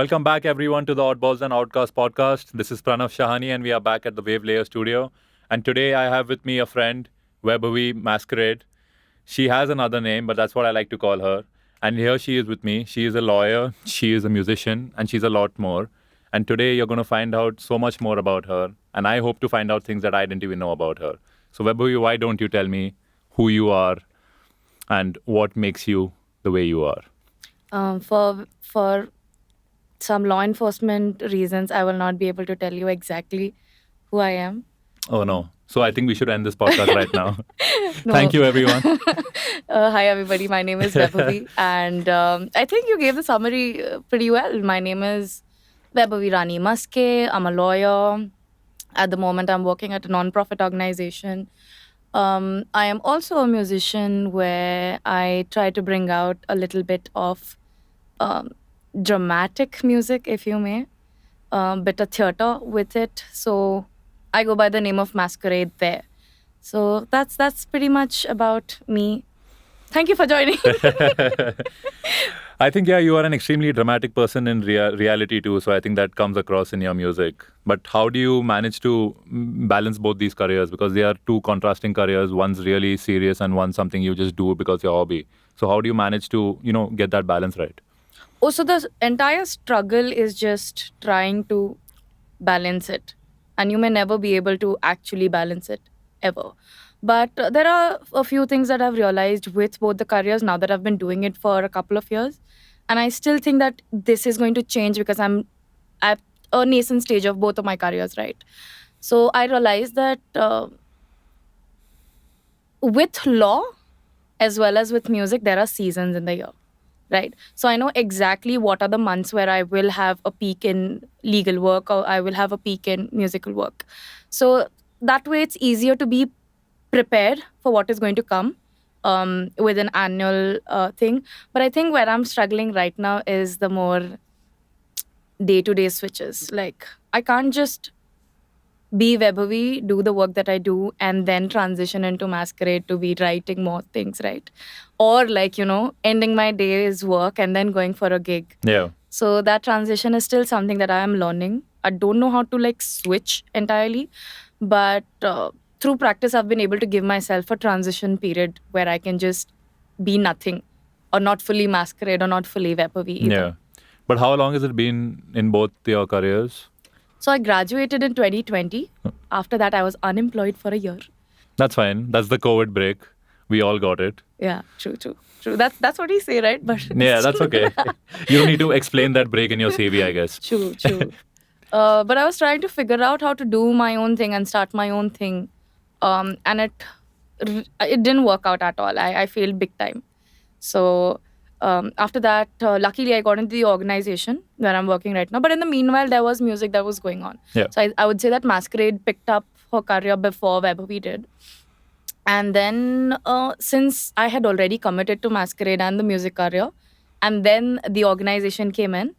Welcome back, everyone, to the Oddballs and Outcasts podcast. This is Pranav Shahani, and we are back at the Wave Layer studio. And today I have with me a friend, Vaibhavi Maskerade. She has another name, but that's what I like to call her. And here she is with me. She is a lawyer, she is a musician, and she's a lot more. And today you're going to find out so much more about her. And I hope to find out things that I didn't even know about her. So, Vaibhavi, why don't you tell me who you are and what makes you the way you are? For some law enforcement reasons, I will not be able to tell you exactly who I am. Oh, no. So I think we should end this podcast right now. No. Thank you, everyone. Hi, everybody. My name is Vaibhavi, and I think you gave the summary pretty well. My name is Vaibhavi Rani Maske. I'm a lawyer. At the moment, I'm working at a non-profit organization. I am also a musician where I try to bring out a little bit of dramatic music, if you may, bit of theater with it. So I go by the name of Maskerade there. So that's pretty much about me. Thank you for joining. I think, yeah, you are an extremely dramatic person in reality too. So I think that comes across in your music. But how do you manage to balance both these careers? Because they are two contrasting careers. One's really serious and one's something you just do because your hobby. So how do you manage to, get that balance right? Oh, so the entire struggle is just trying to balance it. And you may never be able to actually balance it, ever. But there are a few things that I've realized with both the careers now that I've been doing it for a couple of years. And I still think that this is going to change because I'm at a nascent stage of both of my careers, right? So I realized that with law as well as with music, there are seasons in the year, right? So I know exactly what are the months where I will have a peak in legal work or I will have a peak in musical work. So that way it's easier to be prepared for what is going to come with an annual thing. But I think where I'm struggling right now is the more day-to-day switches. Like, I can't just be Vaibhavi, do the work that I do, and then transition into Maskerade to be writing more things, right? Or ending my day's work and then going for a gig. Yeah. So that transition is still something that I am learning. I don't know how to switch entirely, but through practice, I've been able to give myself a transition period where I can just be nothing or not fully Maskerade or not fully Vaibhavi either. Yeah. But how long has it been in both your careers? So I graduated in 2020. After that, I was unemployed for a year. That's fine. That's the COVID break. We all got it. Yeah, true. That's what we say, right? But Yeah, that's okay. You don't need to explain that break in your CV, I guess. True. But I was trying to figure out how to do my own thing and start my own thing. And it didn't work out at all. I failed big time. So after that, luckily I got into the organization where I'm working right now. But in the meanwhile, there was music that was going on. Yeah. So I would say that Maskerade picked up her career before Vaibhavi did. And then since I had already committed to Maskerade and the music career, and then the organization came in,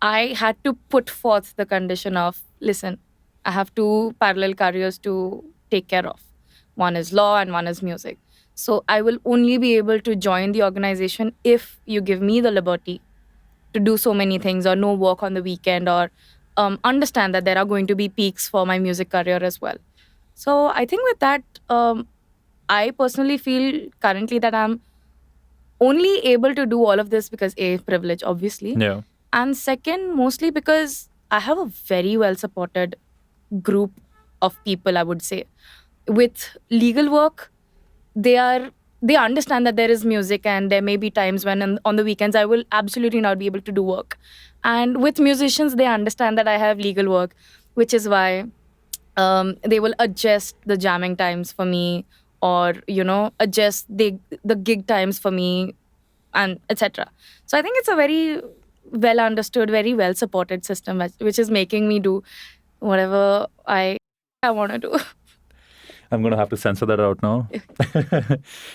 I had to put forth the condition of, listen, I have two parallel careers to take care of. One is law and one is music. So I will only be able to join the organization if you give me the liberty to do so many things or no work on the weekend or understand that there are going to be peaks for my music career as well. So I think with that, I personally feel currently that I'm only able to do all of this because A, privilege, obviously. Yeah. And second, mostly because I have a very well supported group of people, I would say. With legal work, they understand that there is music and there may be times when on the weekends I will absolutely not be able to do work. And with musicians, they understand that I have legal work, which is why they will adjust the jamming times for me or, adjust the gig times for me and etc. So I think it's a very well understood, very well supported system, which is making me do whatever I want to do. I'm going to have to censor that out now.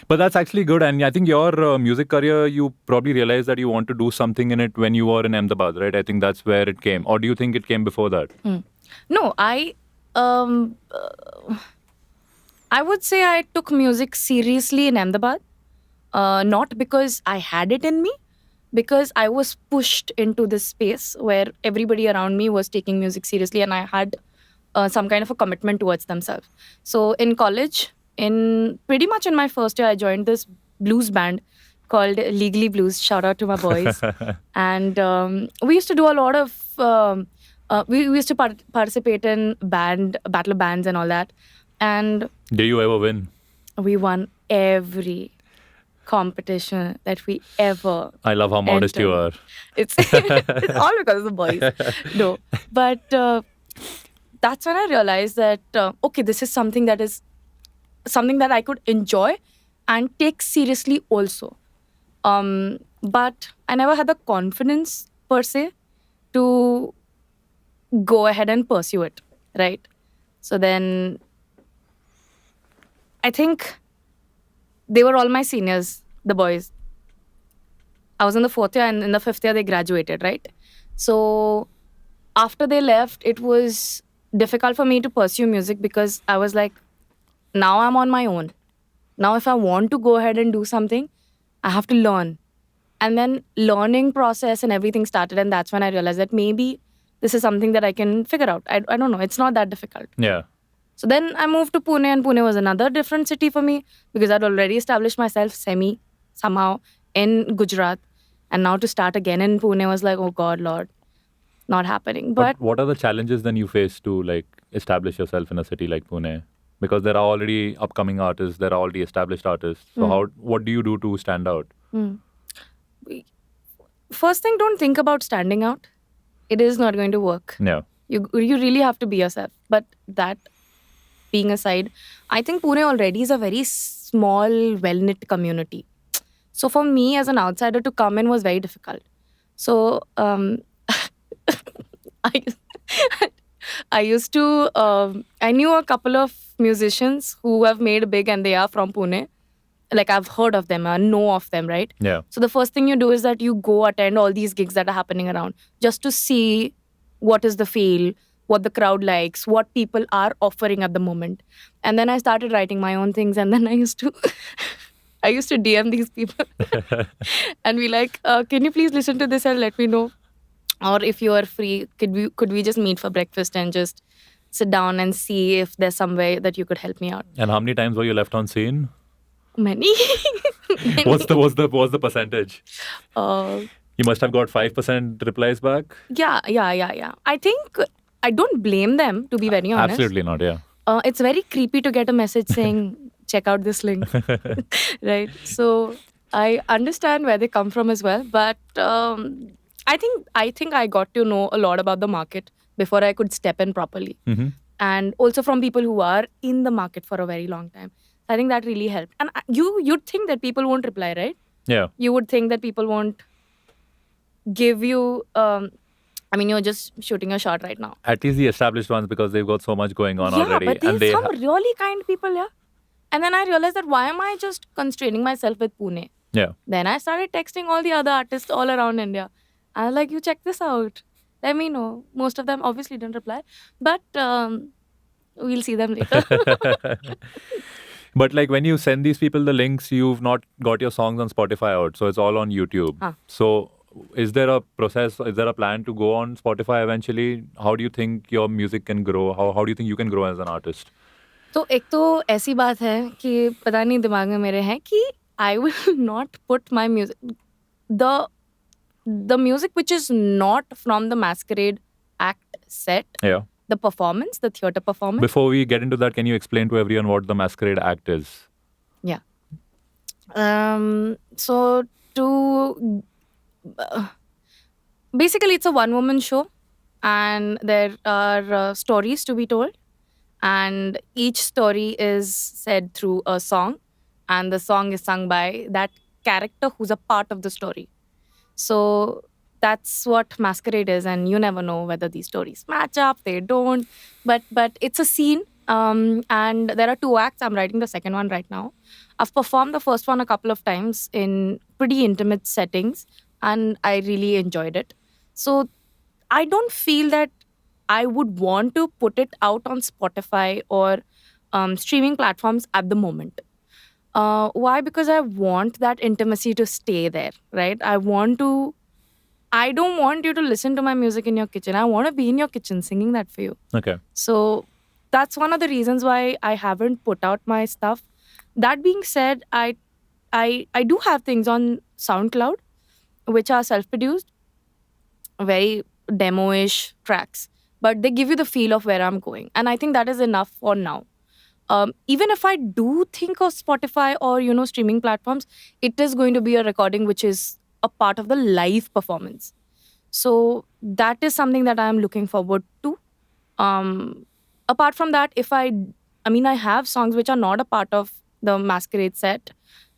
But that's actually good. And I think your music career, you probably realized that you want to do something in it when you were in Ahmedabad, right? I think that's where it came. Or do you think it came before that? No, I would say I took music seriously in Ahmedabad. Not because I had it in me, because I was pushed into this space where everybody around me was taking music seriously, and I had some kind of a commitment towards themselves. So in college, in pretty much in my first year, I joined this blues band called Legally Blues. Shout out to my boys. And we used to do a lot of we used to participate in battle bands and all that. And Do you ever win? we won every competition that we ever I love how modest you are. entered. It's all because of the boys. No, but that's when I realized that okay, this is something that I could enjoy and take seriously also. But I never had the confidence per se to go ahead and pursue it, right? So then I think they were all my seniors, the boys. I was in the fourth year, and in the fifth year they graduated, right? So after they left, it was difficult for me to pursue music because I was like, now I'm on my own. Now, if I want to go ahead and do something, I have to learn. And then learning process and everything started, and that's when I realized that maybe this is something that I can figure out. I don't know. It's not that difficult. Yeah. So then I moved to Pune, and Pune was another different city for me because I'd already established myself somehow in Gujarat. And now to start again in Pune was like, oh God, Lord, not happening. But What are the challenges then you face to like establish yourself in a city like Pune? Because there are already upcoming artists, there are already established artists. So what do you do to stand out? first thing, don't think about standing out. It is not going to work. Yeah. You really have to be yourself. But that being aside, I think Pune already is a very small, well-knit community. So for me as an outsider to come in was very difficult. So I I used to I knew a couple of musicians who have made big and they are from Pune. Like I've heard of them, I know of them, right? Yeah. So the first thing you do is that you go attend all these gigs that are happening around just to see what is the feel, what the crowd likes, what people are offering at the moment. And then I started writing my own things, and then I used to I used to DM these people and be like, can you please listen to this and let me know? Or if you are free, could we just meet for breakfast and just sit down and see if there's some way that you could help me out? And how many times were you left on scene? Many. Many. What's the percentage? Uh, You must have got 5% replies back. yeah. I think I don't blame them, to be very honest. Absolutely not. Yeah. It's very creepy to get a message saying, check out this link. Right? So I understand where they come from as well. But I think I got to know a lot about the market before I could step in properly. Mhm. And also from people who are in the market for a very long time. I think that really helped. And you'd think that people won't reply, right? Yeah. You would think that people won't give you I mean, you're just shooting a shot right now. At least the established ones, because they've got so much going on Yeah, already. but And there's they some really kind people, yeah. And then I realized that why am I just constraining myself with Pune? yeah. Then I started texting all the other artists all around India. I was like, you check this out. Let me know. Most of them obviously didn't reply. But we'll see them later. But like when you send these people the links, you've not got your songs on Spotify out, so it's all on YouTube. Huh. So is there a process? Is there a plan to go on Spotify eventually? How do you think your music can grow? How do you think you can grow as an artist? तो एक तो ऐसी बात है कि पता नहीं दिमाग में मेरे है कि I will not put my music, the music which is not from the Maskerade act set, Yeah. the performance, the theatre performance. Before we get into that, can you explain to everyone what the Masquerade Act is? Yeah. So to basically, it's a one-woman show, and there are stories to be told, and each story is said through a song, and the song is sung by that character who's a part of the story. So that's what Masquerade is, and you never know whether these stories match up. They don't, but it's a scene. And there are 2 acts. I'm writing the second one right now. I've performed the first one a couple of times in pretty intimate settings, and I really enjoyed it. So I don't feel that I would want to put it out on Spotify or streaming platforms at the moment. Why? Because I want that intimacy to stay there, right? I don't want you to listen to my music in your kitchen. I want to be in your kitchen singing that for you. Okay. So that's one of the reasons why I haven't put out my stuff. That being said, I do have things on SoundCloud which are self-produced, very demo-ish tracks, but they give you the feel of where I'm going, and I think that is enough for now. Even if I do think of Spotify or streaming platforms, it is going to be a recording which is a part of the live performance. So that is something that I am looking forward to. Apart from that, I mean, I have songs which are not a part of the Masquerade set,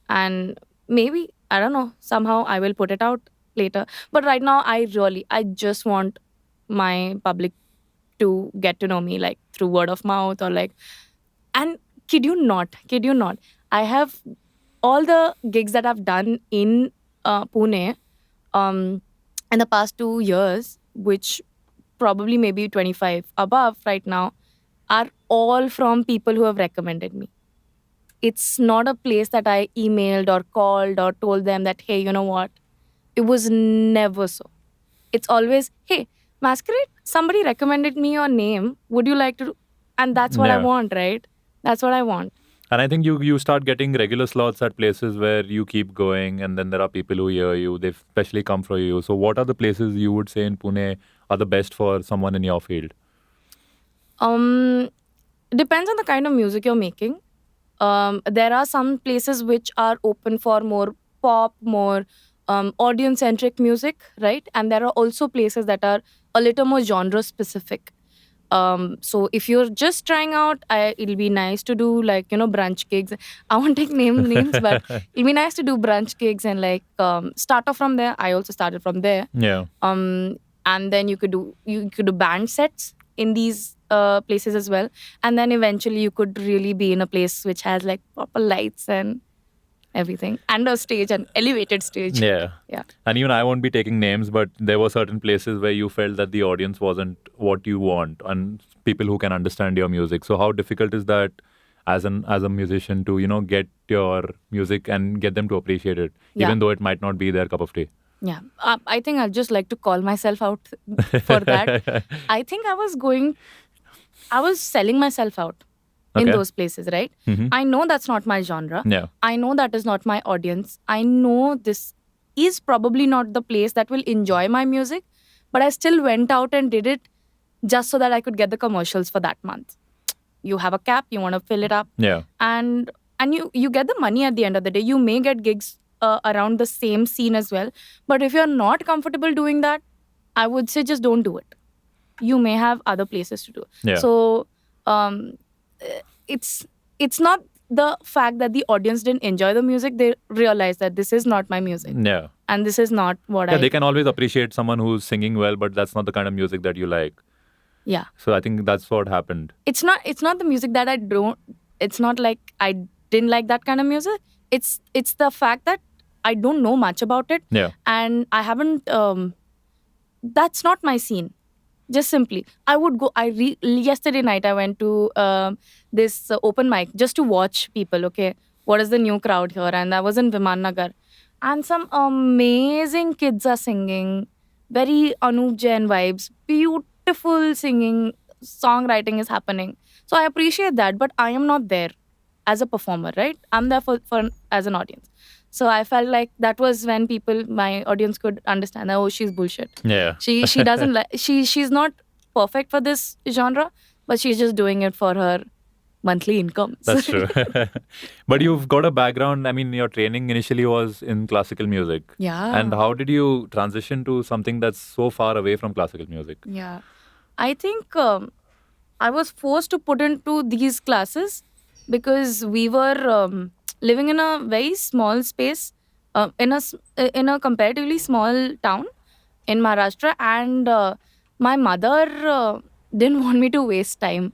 and maybe I don't know. Somehow I will put it out later. But right now, I just want my public to get to know me like through word of mouth or like. And kid you not, I have all the gigs that I've done in Pune um, in the past 2 years, which probably maybe 25 above right now, are all from people who have recommended me. It's not a place that I emailed or called or told them that, hey, you know what? It was never so. It's always, hey, Masquerade, somebody recommended me your name. Would you like to do? And that's what I Yeah. want, right? That's what I want. And I think you start getting regular slots at places where you keep going, and then there are people who hear you. They specially come for you. So, what are the places you would say in Pune are the best for someone in your field? Um, Depends on the kind of music you're making. There are some places which are open for more pop, more audience centric music, right? And there are also places that are a little more genre specific. So if you're just trying out, it'll be nice to do like brunch gigs. I won't take names, but it'll be nice to do brunch gigs and like start off from there. I also started from there. Yeah. And then you could do band sets in these places as well, and then eventually you could really be in a place which has like proper lights and everything, and a stage, an elevated stage. Yeah. Yeah. And even I won't be taking names, but there were certain places where you felt that the audience wasn't what you want and people who can understand your music. So how difficult is that as a musician to, get your music and get them to appreciate it, Yeah. even though it might not be their cup of tea? Yeah. I think I'd just like to call myself out for that. I think I was selling myself out in Okay. those places, right? Mhm. I know that's not my genre. Yeah. I know that is not my audience. I know this is probably not the place that will enjoy my music, but I still went out and did it just so that I could get the commercials for that month. You have a cap, you want to fill it up, Yeah. and you get the money at the end of the day. You may get gigs around the same scene as well, but if you're not comfortable doing that, I would say just don't do it. You may have other places to do. Yeah. So um, it's not the fact that the audience didn't enjoy the music. They realize that this is not my music, Yeah. and this is not what Yeah, they can always appreciate someone who's singing well, but that's not the kind of music that you like. Yeah, So I think that's what happened. it's not the music that I don't. It's not like I didn't like that kind of music. It's the fact that I don't know much about it, Yeah. and I haven't. That's not my scene. Just simply, I would go. Yesterday night I went to this open mic just to watch people. Okay, what is the new crowd here? And I was in Viman Nagar, and some amazing kids are singing. Very Anup Jain vibes. Beautiful singing, songwriting is happening. So I appreciate that, but I am not there as a performer, right? I'm there for as an audience. So I felt like that was when my audience could understand that, oh, she's bullshit. Yeah. She doesn't like she's not perfect for this genre, but she's just doing it for her monthly income. That's true. But you've got a background. I mean, your training initially was in classical music. Yeah. And how did you transition to something that's so far away from classical music? Yeah. I think I was forced to put into these classes because we were living in a very small space, in a comparatively small town in Maharashtra, and my mother didn't want me to waste time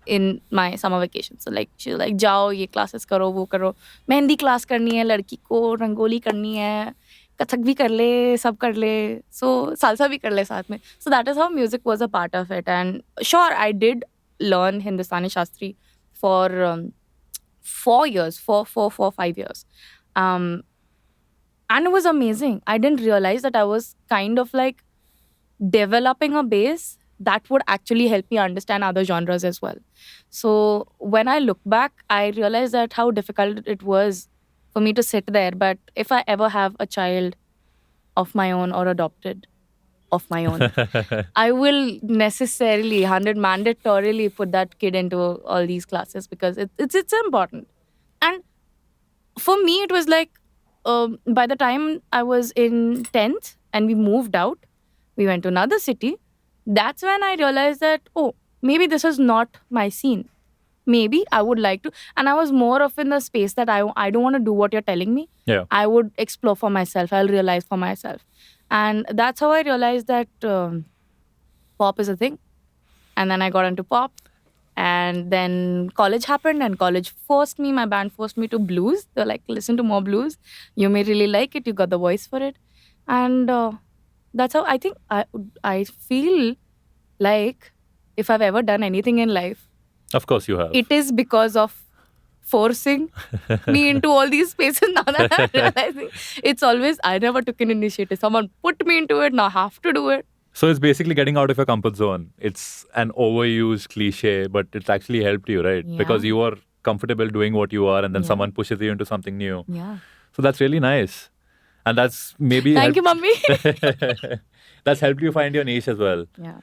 in my summer vacation. So like she was like, "जाओ ये classes करो वो करो mehndi class करनी है लड़की को रंगोली करनी है कथक भी कर ले सब कर ले so salsa भी कर ले साथ में." So that is how music was a part of it. And sure, I did learn Hindustani Shastri for 4 years, 5 years. Um, and it was amazing. I didn't realize that I was kind of like developing a base that would actually help me understand other genres as well. So when I look back, I realized that how difficult it was for me to sit there. But if I ever have a child of my own or adopted of my own, I will necessarily, 100 mandatorily put that kid into all these classes because it's important. And for me, it was like by the time I was in 10th and we moved out, we went to another city. That's when I realized that, oh, maybe this is not my scene. Maybe I would like to. And I was more of in the space that I don't want to do what you're telling me. Yeah. I would explore for myself. I'll realize for myself. And that's how I realized that pop is a thing. And then I got into pop. And then college happened, and college forced me, my band forced me to blues. They're like, listen to more blues. You may really like it. You got the voice for it. And that's how I think I feel like if I've ever done anything in life, Of course you have. it is because of forcing me into all these spaces. Now that I'm realizing, it's always, I never took an initiative. Someone put me into it. Now I have to do it. So it's basically getting out of your comfort zone. It's an overused cliche, but it's actually helped you, right? Yeah. Because you are comfortable doing what you are, and then Yeah. someone pushes you into something new. Yeah. So that's really nice. And that's maybe Thank you, mommy. that's helped you find your niche as well. Yeah.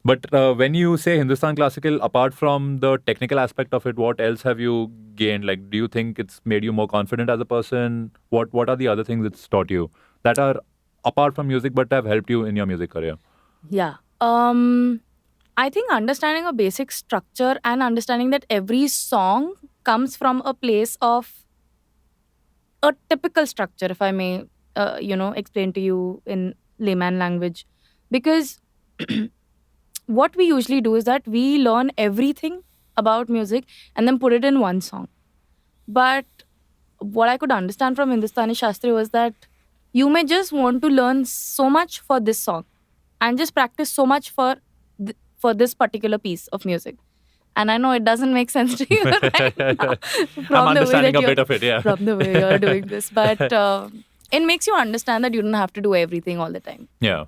But when you say Hindustan classical, apart from the technical aspect of it, what else have you gained? Like, do you think it's made you more confident as a person? What are the other things it's taught you that are apart from music but have helped you in your music career? Yeah. I think understanding a basic structure and understanding that every song comes from a place of a typical structure, if I may, explain to you in layman language. Because what we usually do is that we learn everything about music and then put it in one song. But what I could understand from Hindustani Shastri was that you may just want to learn so much for this song and just practice so much for this particular piece of music. And I know it doesn't make sense to you right now I'm understanding a bit of it, yeah. from the way you're doing this, but it makes you understand that you don't have to do everything all the time. Yeah.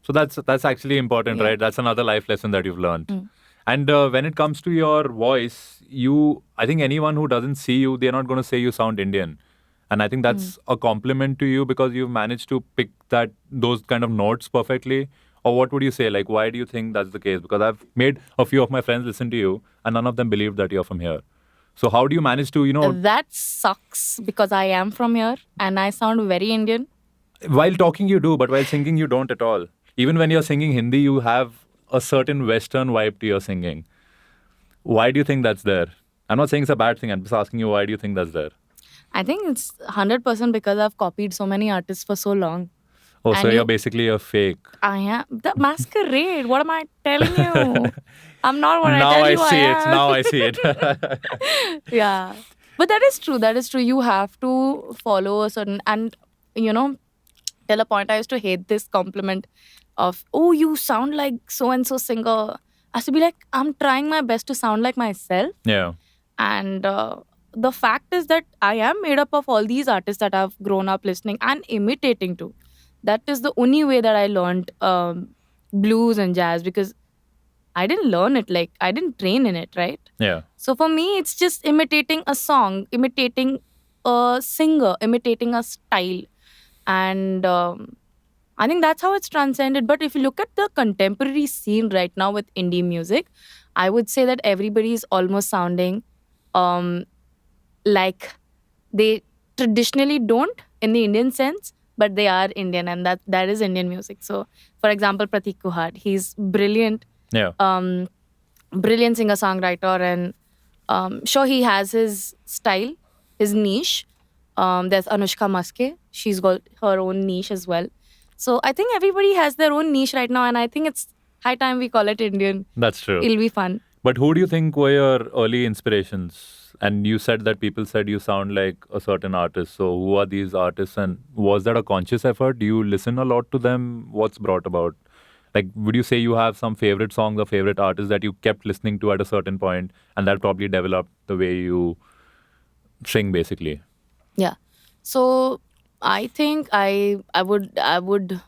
So that's actually important, Yeah. right? That's another life lesson that you've learned. Mm. And when it comes to your voice, I think anyone who doesn't see you, they're not going to say you sound Indian. And I think that's a compliment to you because you've managed to pick those kind of notes perfectly. Or what would you say? Like, why do you think that's the case? Because I've made a few of my friends listen to you, and none of them believe that you're from here. So how do you manage to, That sucks because I am from here and I sound very Indian. while talking you do, but while singing you don't at all. Even when you're singing Hindi, you have a certain Western vibe to your singing. Why do you think that's there? I'm not saying it's a bad thing. I'm just asking you, why do you think that's there? I think it's 100% because I've copied so many artists for so long. Oh, And so you- you're basically a fake. I am the Maskerade. What am I telling you? I'm not what Now I tell I you see I it. am. Now I see it. Yeah, but that is true. That is true. You have to follow a certain, and till a point I used to hate this compliment of, oh, you sound like so and so singer. I used to be like, I'm trying my best to sound like myself. Yeah. And the fact is that I am made up of all these artists that I've grown up listening and imitating to. That is the only way that I learned blues and jazz, because I didn't learn it, like I didn't train in it, right? Yeah. So for me, it's just imitating a song, imitating a singer, imitating a style. And I think that's how it's transcended. But if you look at the contemporary scene right now with indie music, I would say that everybody is almost sounding like they traditionally don't in the Indian sense, but they are Indian, and that is Indian music. So, for example, Pratik Kuhad, he's brilliant, Yeah. brilliant singer-songwriter, and sure, he has his style, his niche. There's Anushka Maske. She's got her own niche as well. So I think everybody has their own niche right now, and I think it's high time we call it Indian. That's true. It'll be fun. But who do you think were your early inspirations? And you said that people said you sound like a certain artist. So who are these artists? And was that a conscious effort? Do you listen a lot to them? What's brought about? Like, would you say you have some favorite songs or favorite artists that you kept listening to at a certain point, and that probably developed the way you sing basically. Yeah. So I think I would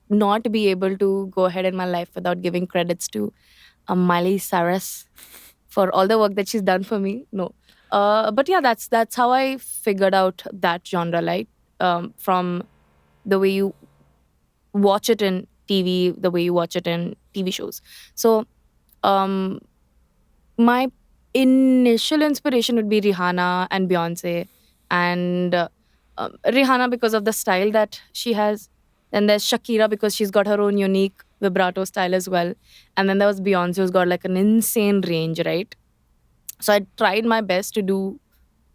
not be able to go ahead in my life without giving credits to Miley Cyrus for all the work that she's done for me. No, but yeah, that's how I figured out that genre, like from the way you watch it in TV, the way you watch it in TV shows. So um, my initial inspiration would be Rihanna and Beyonce, and Rihanna because of the style that she has. Then there's Shakira because she's got her own unique vibrato style as well. And then there was Beyonce who's got like an insane range, right? So I tried my best to do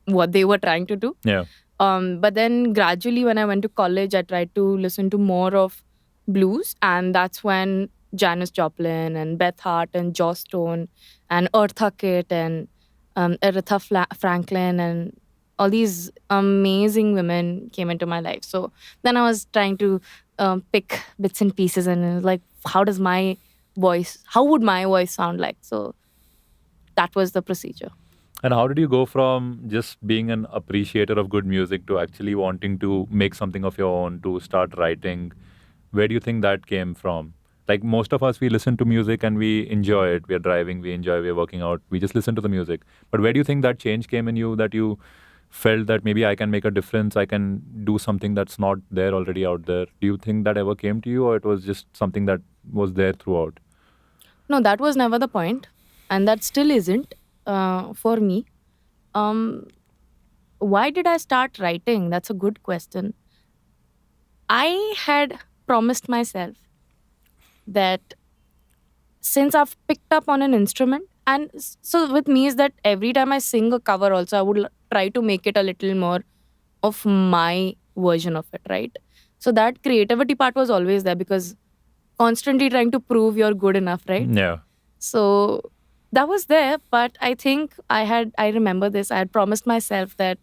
what they were trying to do. Yeah. But then gradually, when I went to college, I tried to listen to more of blues, and that's when Janis Joplin and Beth Hart and Joss Stone and Eartha Kitt and Aretha Franklin and all these amazing women came into my life. So then I was trying to pick bits and pieces, and it was like, how would my voice sound like? So that was the procedure. And how did you go from just being an appreciator of good music to actually wanting to make something of your own, to start writing? Where do you think that came from? Like most of us, we listen to music and we enjoy it. We are driving, we enjoy, we are working out, we just listen to the music. But where do you think that change came in you, that you felt that maybe I can make a difference, I can do something that's not there already out there? Do you think that ever came to you, or it was just something that was there throughout? No, that was never the point, and that still isn't for me. Um, why did I start writing? That's a good question. I had promised myself that since I've picked up on an instrument, and so with me is that every time I sing a cover, also I would try to make it a little more of my version of it, right? So that creativity part was always there because constantly trying to prove you're good enough, right? Yeah. So that was there, but I think I remember this. I had promised myself that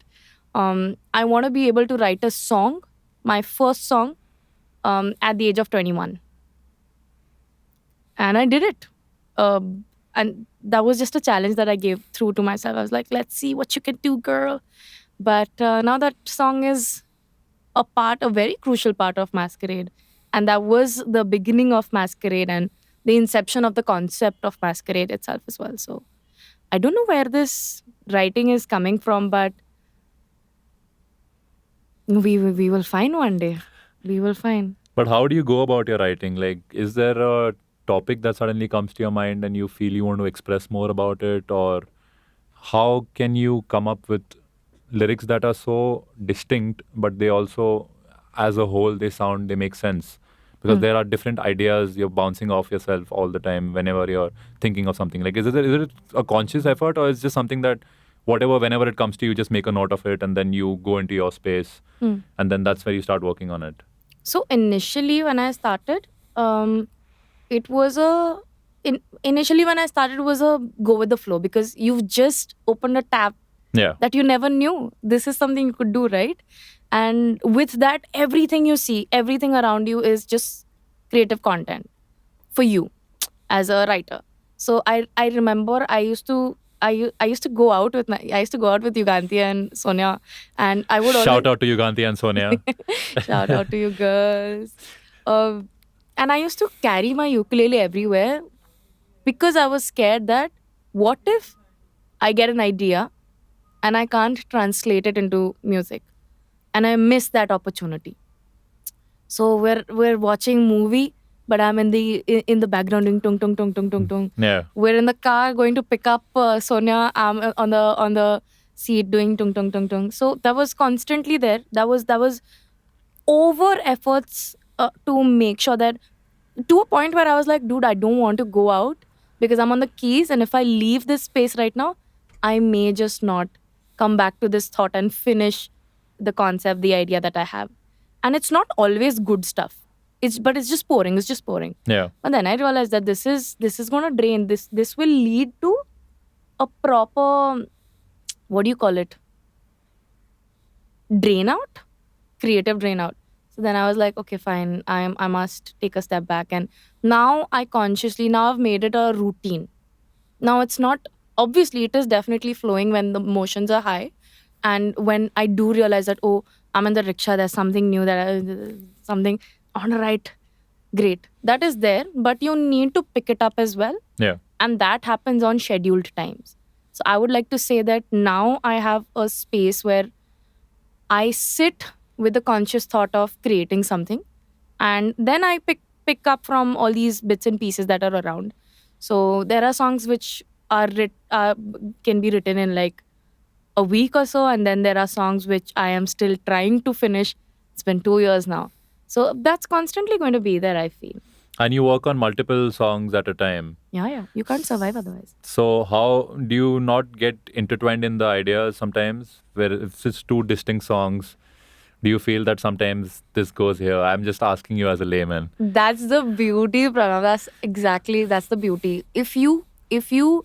I want to be able to write a song, my first song, at the age of 21, and I did it. And that was just a challenge that I gave through to myself. I was like, let's see what you can do, girl. But now that song is a very crucial part of Maskerade. And that was the beginning of Maskerade and the inception of the concept of Maskerade itself as well. So I don't know where this writing is coming from, but we will find one day. We will find. But how do you go about your writing? Like, is there a topic that suddenly comes to your mind and you feel you want to express more about it? Or how can you come up with lyrics that are so distinct, but they also, as a whole, they make sense? Because there are different ideas you're bouncing off yourself all the time whenever you're thinking of something. Like, is it a conscious effort, or is it just something that whenever it comes to you, just make a note of it and then you go into your space and then that's where you start working on it? So initially, when I started, it was initially when I started, it was a go with the flow because you've just opened a tap Yeah. that you never knew this is something you could do, right? And with that, everything you see, everything around you is just creative content for you as a writer. So I remember I used to go out with Yuganti and Sonia, and I would always Shout out to Yuganti and Sonia. shout out to you girls. And I used to carry my ukulele everywhere because I was scared that what if I get an idea and I can't translate it into music and I miss that opportunity. So we're watching movie, but I'm in the background doing tung tung tung tung tung tung. Yeah. We're in the car going to pick up Sonia. I'm on the seat doing tung tung tung tung. So that was constantly there. That was over efforts to make sure that to a point where I was like, dude, I don't want to go out because I'm on the keys, and if I leave this space right now, I may just not come back to this thought and finish the concept, the idea that I have. And it's not always good stuff. It's just pouring. It's just pouring. Yeah. But then I realized that this is gonna drain. This will lead to a proper, what do you call it? Drain out, creative drain out. So then I was like, okay, fine. I must take a step back, and now I've made it a routine. Now it's not, obviously it is definitely flowing when the emotions are high, And when I do realize that, oh, I'm in the rickshaw, there's something new something I want to write, great. That is there, but you need to pick it up as well. Yeah. And that happens on scheduled times. So I would like to say that now I have a space where I sit with the conscious thought of creating something, and then I pick up from all these bits and pieces that are around. So there are songs which can be written in like a week or so, and then there are songs which I am still trying to finish. It's been 2 years now, so that's constantly going to be there, I feel. And you work on multiple songs at a time. Yeah, you can't survive otherwise. So how do you not get intertwined in the ideas sometimes, where if it's two distinct songs? Do you feel that sometimes this goes here? I'm just asking you as a layman. That's the beauty, Pranav. That's the beauty. If you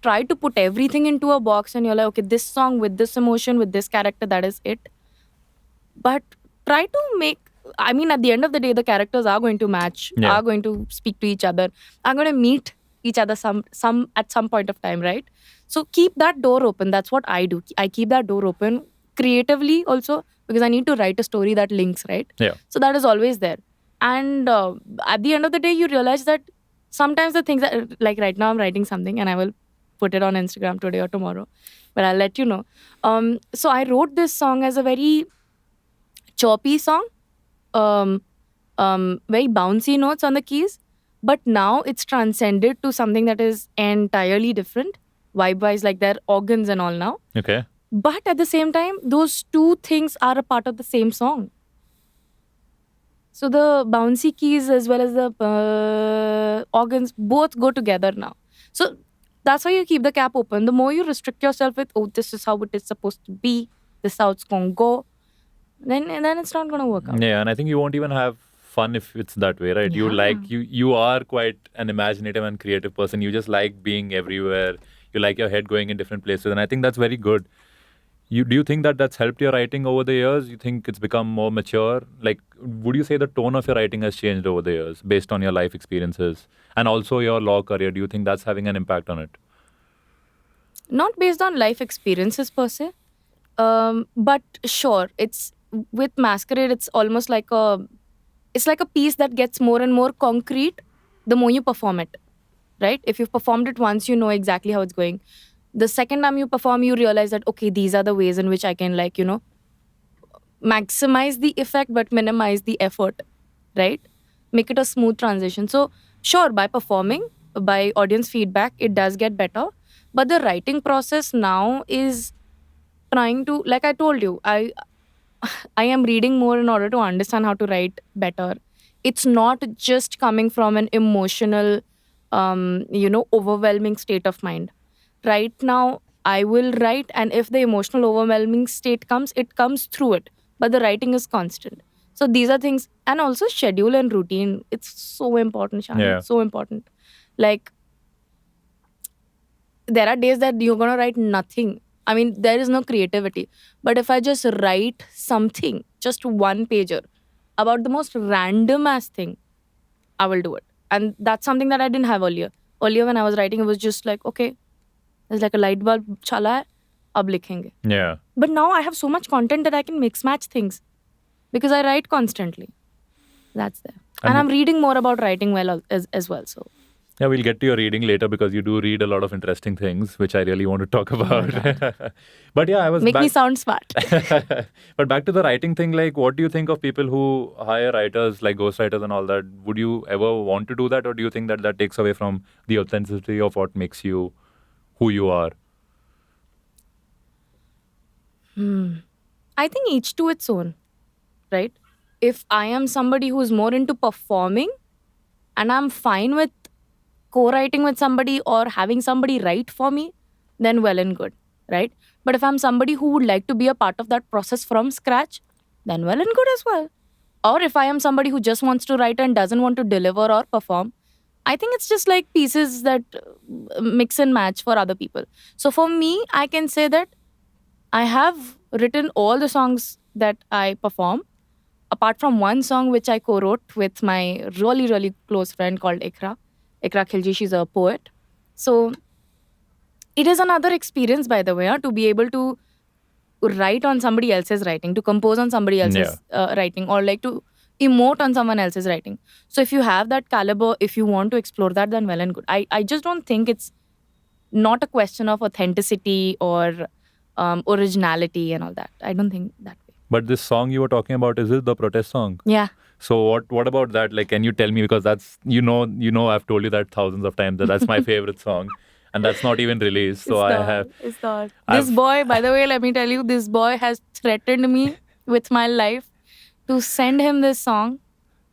try to put everything into a box and you're like, okay, this song with this emotion, with this character, that is it. But try to make, I mean, at the end of the day, the characters are going to match, Yeah. are going to speak to each other, are going to meet each other some at some point of time, right? So keep that door open. That's what I do. I keep that door open creatively also, because I need to write a story that links, right? Yeah. So that is always there. And at the end of the day, you realize that sometimes the things that, like right now, I'm writing something and I will put it on Instagram today or tomorrow, but I'll let you know. So I wrote this song as a very choppy song, um, very bouncy notes on the keys, but now it's transcended to something that is entirely different, vibe-wise, like their organs and all now. Okay. But at the same time, those two things are a part of the same song. So the bouncy keys as well as the organs both go together now. So that's why you keep the cap open. The more you restrict yourself with, oh, this is how it is supposed to be, this is how it's going to go, then it's not going to work out. Yeah, and I think you won't even have fun if it's that way, right? You Yeah. like you are quite an imaginative and creative person. You just like being everywhere. You like your head going in different places, and I think that's very good. Do you think that that's helped your writing over the years? You think it's become more mature? Like, would you say the tone of your writing has changed over the years based on your life experiences and also your law career? Do you think that's having an impact on it? Not based on life experiences per se, but sure, it's with Maskerade, it's almost like it's like a piece that gets more and more concrete the more you perform it, right? If you've performed it once, you know exactly how it's going. The second time you perform, you realize that, okay, these are the ways in which I can, like, maximize the effect but minimize the effort, right? Make it a smooth transition. So sure, by performing, by audience feedback, it does get better. But the writing process now is trying to, like I told you, I am reading more in order to understand how to write better. It's not just coming from an emotional, overwhelming state of mind. Right now, I will write, and if the emotional overwhelming state comes, it comes through it. But the writing is constant. So these are things, and also schedule and routine. It's so important, Shani. Yeah. So important. Like, there are days that you're gonna write nothing. I mean, there is no creativity. But if I just write something, just one pager, about the most random ass thing, I will do it. And that's something that I didn't have earlier. Earlier, when I was writing, it was just like, okay, there's like a light bulb chala hai, ab likhenge. Yeah. But now I have so much content that I can mix match things because I write constantly. That's there. And I'm reading more about writing well as well. So Yeah, we'll get to your reading later because you do read a lot of interesting things, which I really want to talk about. But yeah, I was make me sound smart. But back to the writing thing, like, what do you think of people who hire writers, like ghostwriters and all that? Would you ever want to do that, or do you think that that takes away from the authenticity of what makes you who you are? I think each to its own, right? If I am somebody who's more into performing and I'm fine with co-writing with somebody or having somebody write for me, then well and good, right? But if I'm somebody who would like to be a part of that process from scratch, then well and good as well. Or if I am somebody who just wants to write and doesn't want to deliver or perform, I think it's just like pieces that mix and match for other people. So for me, I can say that I have written all the songs that I perform, apart from one song which I co-wrote with my really, really close friend called Ikra Khilji. She's a poet. So it is another experience, by the way, to be able to write on somebody else's writing, to compose on somebody else's writing, or like to emote on someone else's writing. So if you have that caliber, if you want to explore that, then well and good. I just don't think it's not a question of authenticity or originality and all that. I don't think that way. But this song you were talking about, is it the protest song? Yeah. So what about that? Like, can you tell me, because that's I've told you that thousands of times, that that's my favorite song, and that's not even released. So It's not. This boy, by the way, let me tell you, this boy has threatened me with my life to send him this song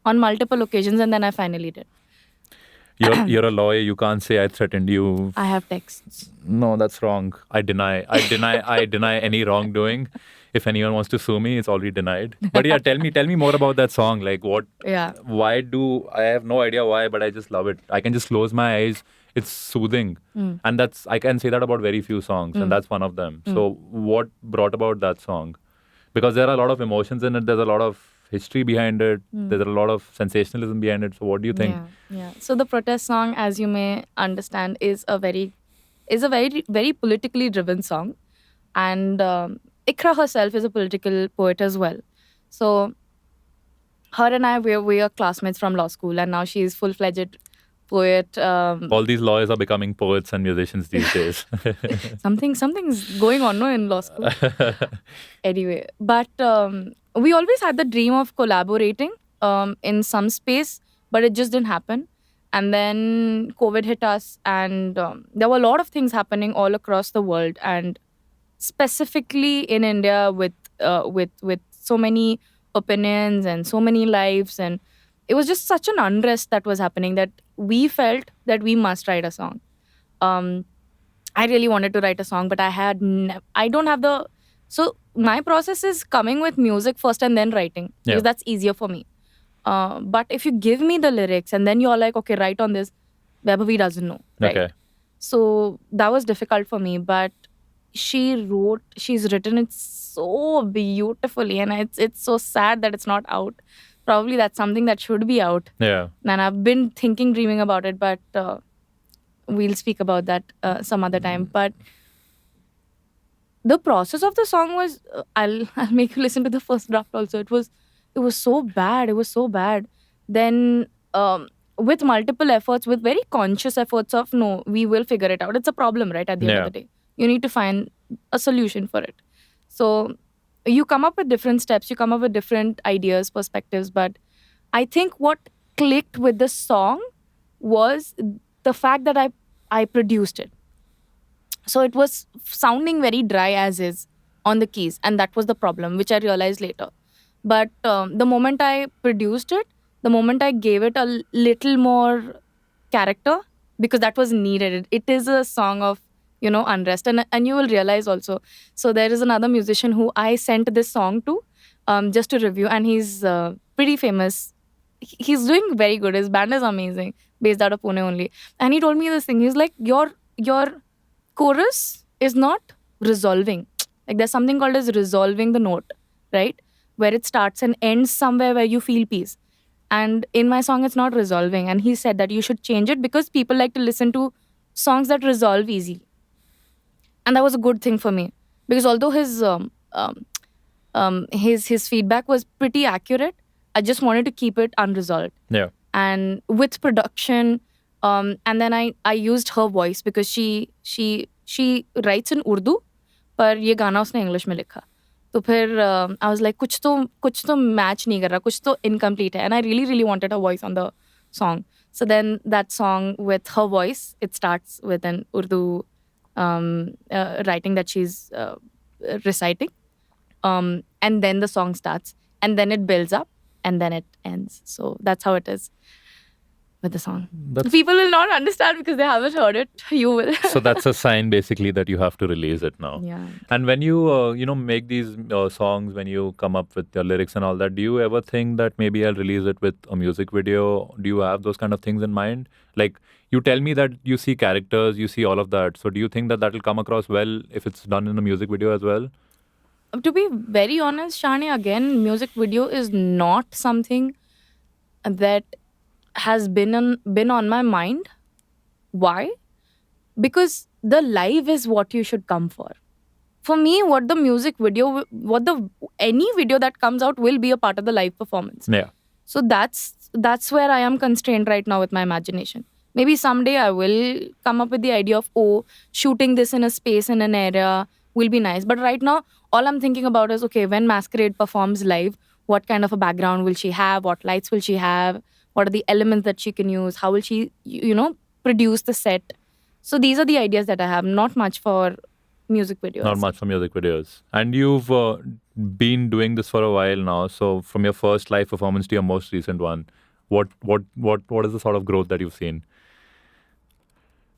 on multiple occasions, and then I finally did. You're a lawyer. You can't say I threatened you. I have texts. No, that's wrong. I deny any wrongdoing. If anyone wants to sue me, it's already denied. But yeah, tell me more about that song. Like, what? Yeah. Why do I have no idea why, but I just love it. I can just close my eyes. It's soothing, and I can say that about very few songs, and that's one of them. So, what brought about that song? Because there are a lot of emotions in it. There's a lot of history behind it. There's a lot of sensationalism behind it. So, what do you think? Yeah. So the protest song, as you may understand, is a very very politically driven song, and Ikra herself is a political poet as well. So her and I, we are classmates from law school, and now she is full-fledged poet. All these lawyers are becoming poets and musicians these days. Something's going on, no, in law school. Anyway, but we always had the dream of collaborating in some space, but it just didn't happen. And then COVID hit us, and there were a lot of things happening all across the world, and specifically in India, with so many opinions and so many lives, and it was just such an unrest that was happening that we felt that we must write a song. I really wanted to write a song, but I don't have the. So my process is coming with music first and then writing, because that's easier for me. But if you give me the lyrics and then you're like, okay, write on this, Vaibhavi doesn't know. Right? Okay. So that was difficult for me, but she's written it so beautifully, and it's so sad that it's not out. Probably that's something that should be out. Yeah. And I've been dreaming about it, but we'll speak about that some other time. But the process of the song was, I'll make you listen to the first draft also. It was so bad. It was so bad. Then with multiple efforts, with very conscious efforts of, no, we will figure it out. It's a problem, right? At the end of the day, you need to find a solution for it. So you come up with different steps, you come up with different ideas, perspectives. But I think what clicked with the song was the fact that I produced it. So it was sounding very dry as is on the keys, and that was the problem, which I realized later. But the moment I produced it, the moment I gave it a little more character, because that was needed. It is a song of, unrest, and you will realize also. So there is another musician who I sent this song to, just to review, and he's pretty famous. He's doing very good. His band is amazing, based out of Pune only. And he told me this thing. He's like, your chorus is not resolving. Like, there's something called as resolving the note, right? Where it starts and ends somewhere where you feel peace. And in my song, it's not resolving. And he said that you should change it, because people like to listen to songs that resolve easily. And that was a good thing for me, because although his feedback was pretty accurate, I just wanted to keep it unresolved. Yeah. And with production, and then I used her voice, because she writes in Urdu, पर ये गाना उसने English में लिखा. तो फिर I was like, कुछ तो match नहीं कर रहा, कुछ तो incomplete है. And I really, really wanted her voice on the song. So then that song with her voice, it starts with an Urdu writing that she's reciting. And then the song starts, and then it builds up, and then it ends. So that's how it is with the song. People will not understand because they haven't heard it. You will. So that's a sign basically that you have to release it now. Yeah. And when you make these songs, when you come up with your lyrics and all that, do you ever think that maybe I'll release it with a music video? Do you have those kind of things in mind? Like, you tell me that you see characters, you see all of that. So do you think that will come across well if it's done in a music video as well? To be very honest, Shani, again, music video is not something that has been on my mind. Why? Because the live is what you should come for. for me, what the music video, what the any video that comes out will be a part of the live performance. Yeah. So that's where I am constrained right now with my imagination. Maybe someday I will come up with the idea of, oh, shooting this in a space in an area will be nice. But right now, all I'm thinking about is, okay, when Maskerade performs live, what kind of a background will she have? What lights will she have? What are the elements that she can use? How will she, produce the set? So these are the ideas that I have. Not much for music videos. Not much for music videos. And you've been doing this for a while now. So from your first live performance to your most recent one, what is the sort of growth that you've seen?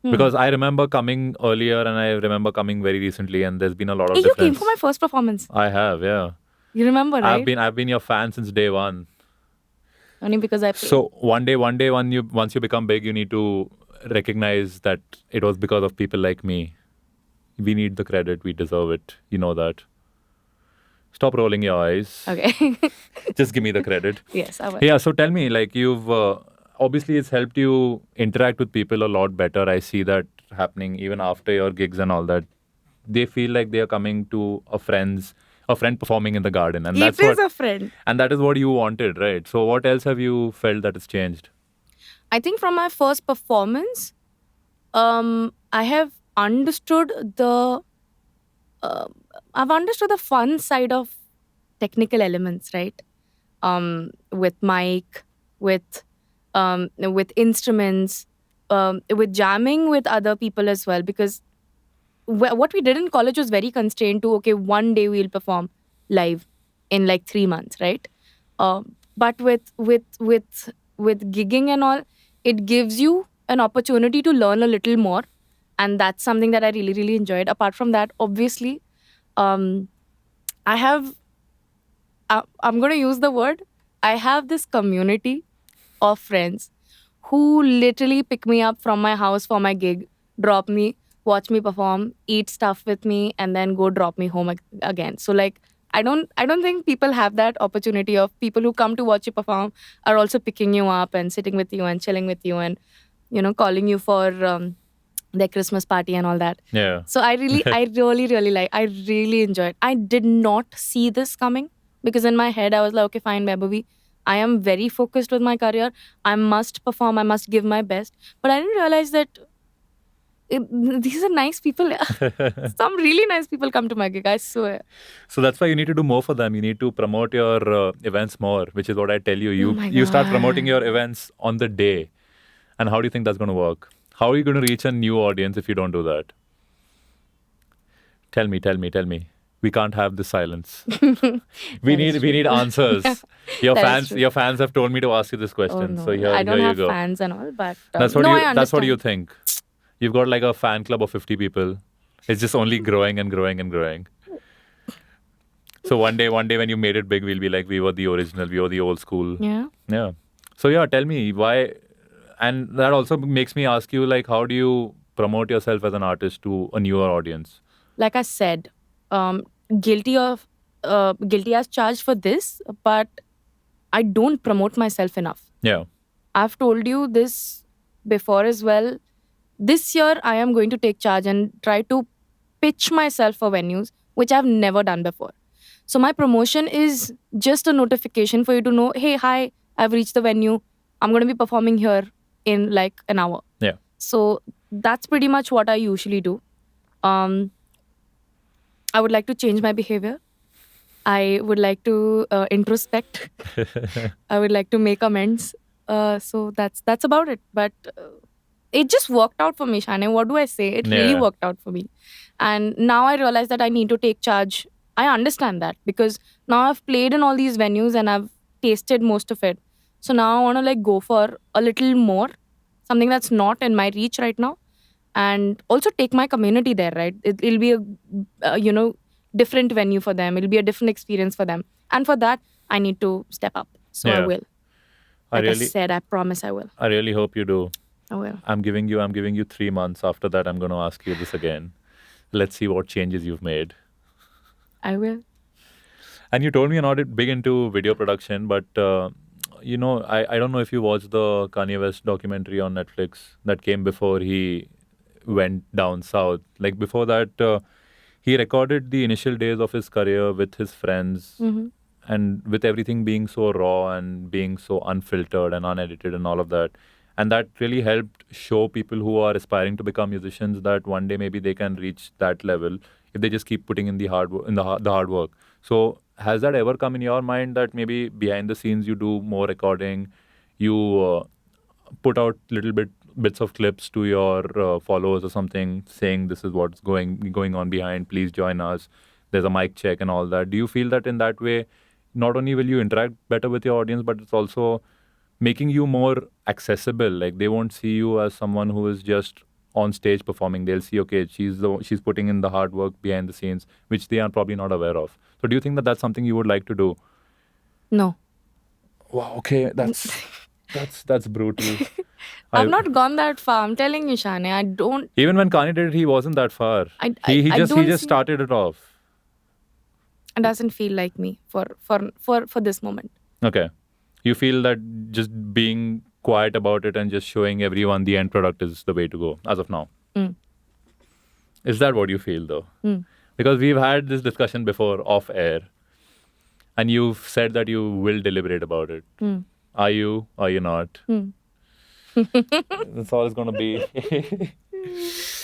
Because I remember coming earlier and I remember coming very recently, and there's been a lot of Hey, you came difference. for my first performance. I have, yeah. You remember, right? I've been your fan since day one. Only because I paid. So one day once you become big, you need to recognize that it was because of people like me. We need the credit. We deserve it. You know that. Stop rolling your eyes. Okay. Just give me the credit. Yes, I will. Yeah. So tell me, like you've obviously it's helped you interact with people a lot better. I see that happening even after your gigs and all that. They feel like they are coming to a friend performing in the garden, and that's It is what a friend. and that is what you wanted, right? So what else have you felt that has changed? I think from my first performance, I have understood I've understood the fun side of technical elements, right? With mic, with instruments, with jamming with other people as well. Because what we did in college was very constrained to, okay, one day we'll perform live in like 3 months, right? But with gigging and all, it gives you an opportunity to learn a little more, and that's something that I really really enjoyed. Apart from that, obviously, um, I have I'm going to use the word, I have this community of friends who literally pick me up from my house for my gig, drop me, watch me perform, eat stuff with me, and then go drop me home again. So like I don't think people have that opportunity of people who come to watch you perform are also picking you up and sitting with you and chilling with you and calling you for their Christmas party and all that. Yeah. So I really enjoyed. I did not see this coming because in my head I was like, okay, fine, Vaibhavi, I am very focused with my career. I must perform. I must give my best. But I didn't realize that these are nice people. Some really nice people come to my gig, I swear. So that's why you need to do more for them. You need to promote your events more, which is what I tell you. You start promoting your events on the day. And how do you think that's going to work? How are you going to reach a new audience if you don't do that? Tell me. We can't have this silence. we need answers. Your fans have told me to ask you this question. Oh, no. So here I don't you have go. fans and all, but That's what you think. You've got like a fan club of 50 people. It's just only growing and growing and growing. So one day when you made it big, we'll be like, we were the original, we were the old school. Yeah. Yeah. So yeah, tell me why. And that also makes me ask you, like, how do you promote yourself as an artist to a newer audience? Like I said, guilty as charged for this, but I don't promote myself enough. Yeah. I've told you this before as well. This year, I am going to take charge and try to pitch myself for venues, which I've never done before. So my promotion is just a notification for you to know, hey, hi, I've reached the venue. I'm going to be performing here in like an hour. Yeah. So that's pretty much what I usually do. I would like to change my behavior. I would like to introspect. I would like to make amends. So that's about it. But it just worked out for me, Shane. What do I say? It really worked out for me. And now I realize that I need to take charge. I understand that because now I've played in all these venues and I've tasted most of it. So now I want to like go for a little more, something that's not in my reach right now, and also take my community there. Right? It'll be a different venue for them. It'll be a different experience for them, and for that I need to step up. So I will. Like I said, I promise I will. I really hope you do. I will. I'm giving you 3 months. After that, I'm going to ask you this again. Let's see what changes you've made. I will. And you told me you're not big into video production, but I don't know if you watched the Kanye West documentary on Netflix that came before he went down south. Like before that, he recorded the initial days of his career with his friends, Mhm. and with everything being so raw and being so unfiltered and unedited and all of that. And that really helped show people who are aspiring to become musicians that one day maybe they can reach that level if they just keep putting in the the hard work. So has that ever come in your mind that maybe behind the scenes you do more recording, you put out bits of clips to your followers or something, saying this is what's going on behind, please join us, there's a mic check and all that? Do you feel that in that way not only will you interact better with your audience, but it's also making you more accessible? Like they won't see you as someone who is just on stage performing. They'll see, okay, she's putting in the hard work behind the scenes, which they are probably not aware of. So do you think that that's something you would like to do? No. Wow, okay, that's brutal. I've not gone that far. I'm telling you, Shane. I don't. Even when Kanye did it, he wasn't that far. He I don't just see. started it off. It doesn't feel like me for this moment. Okay, you feel that just being quiet about it and just showing everyone the end product is the way to go as of now. Mm. Is that what you feel though? Mm. Because we've had this discussion before off air, and you've said that you will deliberate about it. Mm. Are you? Are you not? Mm. That's all it's gonna be.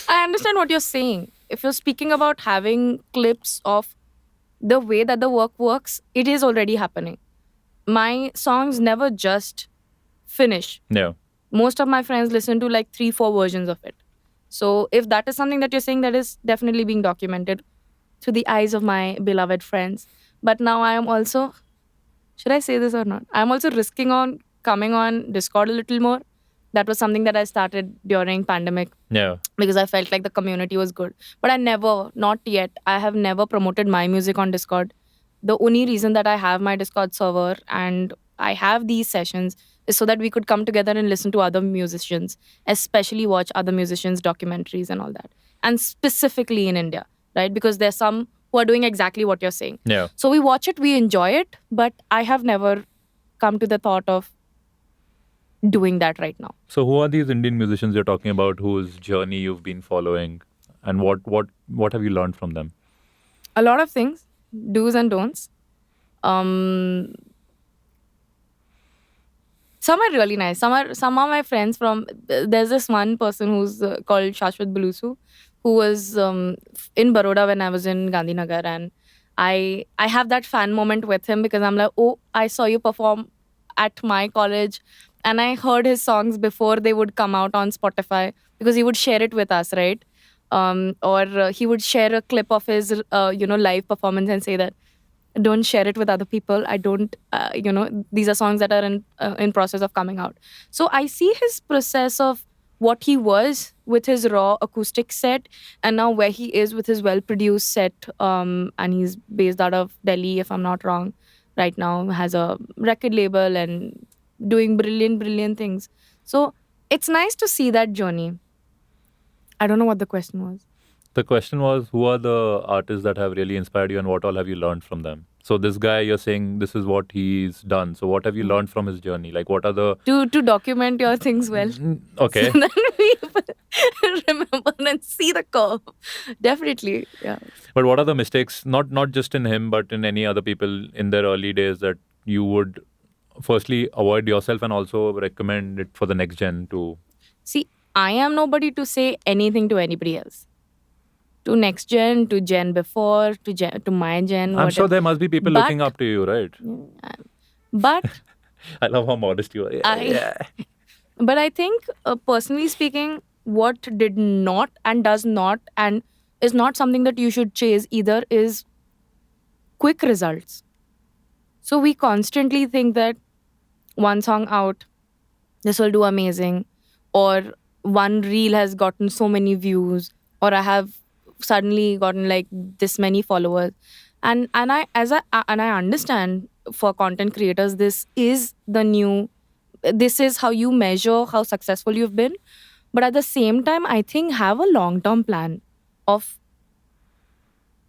I understand what you're saying. If you're speaking about having clips of the way that the work works, it is already happening. My songs never just finish. Yeah. Most of my friends listen to like 3-4 versions of it. So if that is something that you're saying, that is definitely being documented through the eyes of my beloved friends. But now I am also, should I say this or not? I'm also risking on coming on Discord a little more. That was something that I started during pandemic Yeah. because I felt like the community was good. But I never, not yet, I have never promoted my music on Discord. The only reason that I have my Discord server and I have these sessions is so that we could come together and listen to other musicians, especially watch other musicians' documentaries and all that. And specifically in India, right? Because there's some who are doing exactly what you're saying. Yeah. So we watch it, we enjoy it, but I have never come to the thought of doing that right now. So who are these Indian musicians you're talking about whose journey you've been following, and what have you learned from them? A lot of things, do's and don'ts. Some are really nice. Some are my friends from. There's this one person who's called Shashwat Bulusu, who was in Baroda when I was in Gandhinagar, and I have that fan moment with him because I'm like, oh, I saw you perform at my college, and I heard his songs before they would come out on Spotify because he would share it with us, right? Or he would share a clip of his live performance and say that don't share it with other people. I don't these are songs that are in process of coming out. So I see his process of what he was with his raw acoustic set and now where he is with his well produced set, and he's based out of Delhi if I'm not wrong. Right now has a record label and doing brilliant things. So it's nice to see that journey. I don't know what the question was. The question was, who are the artists that have really inspired you, and what all have you learned from them? So this guy, you're saying this is what he's done. So what have you learned from his journey? Like, what are the To document your things well. okay? So then people remember and see the curve. Definitely, yeah. But what are the mistakes? Not just in him, but in any other people in their early days that you would firstly avoid yourself and also recommend it for the next gen to. See, I am nobody to say anything to anybody else. To next gen, to gen before, to my gen. I'm sure there must be people But- looking up to you, right? But I love how modest you are. Yeah. But I think, personally speaking, what did not and does not and is not something that you should chase either is quick results. So we constantly think that one song out, this will do amazing, or one reel has gotten so many views, or I have suddenly gotten like this many followers. And I understand for content creators, this is how you measure how successful you've been. But at the same time, I think have a long-term plan of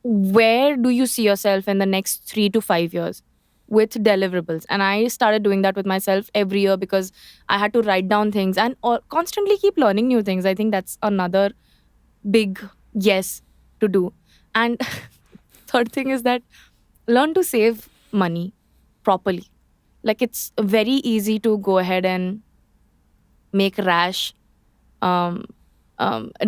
where do you see yourself in the next 3 to 5 years with deliverables. And I started doing that with myself every year because I had to write down things and constantly keep learning new things. I think that's another big yes to do. And third thing is that learn to save money properly. Like it's very easy to go ahead and make rash um,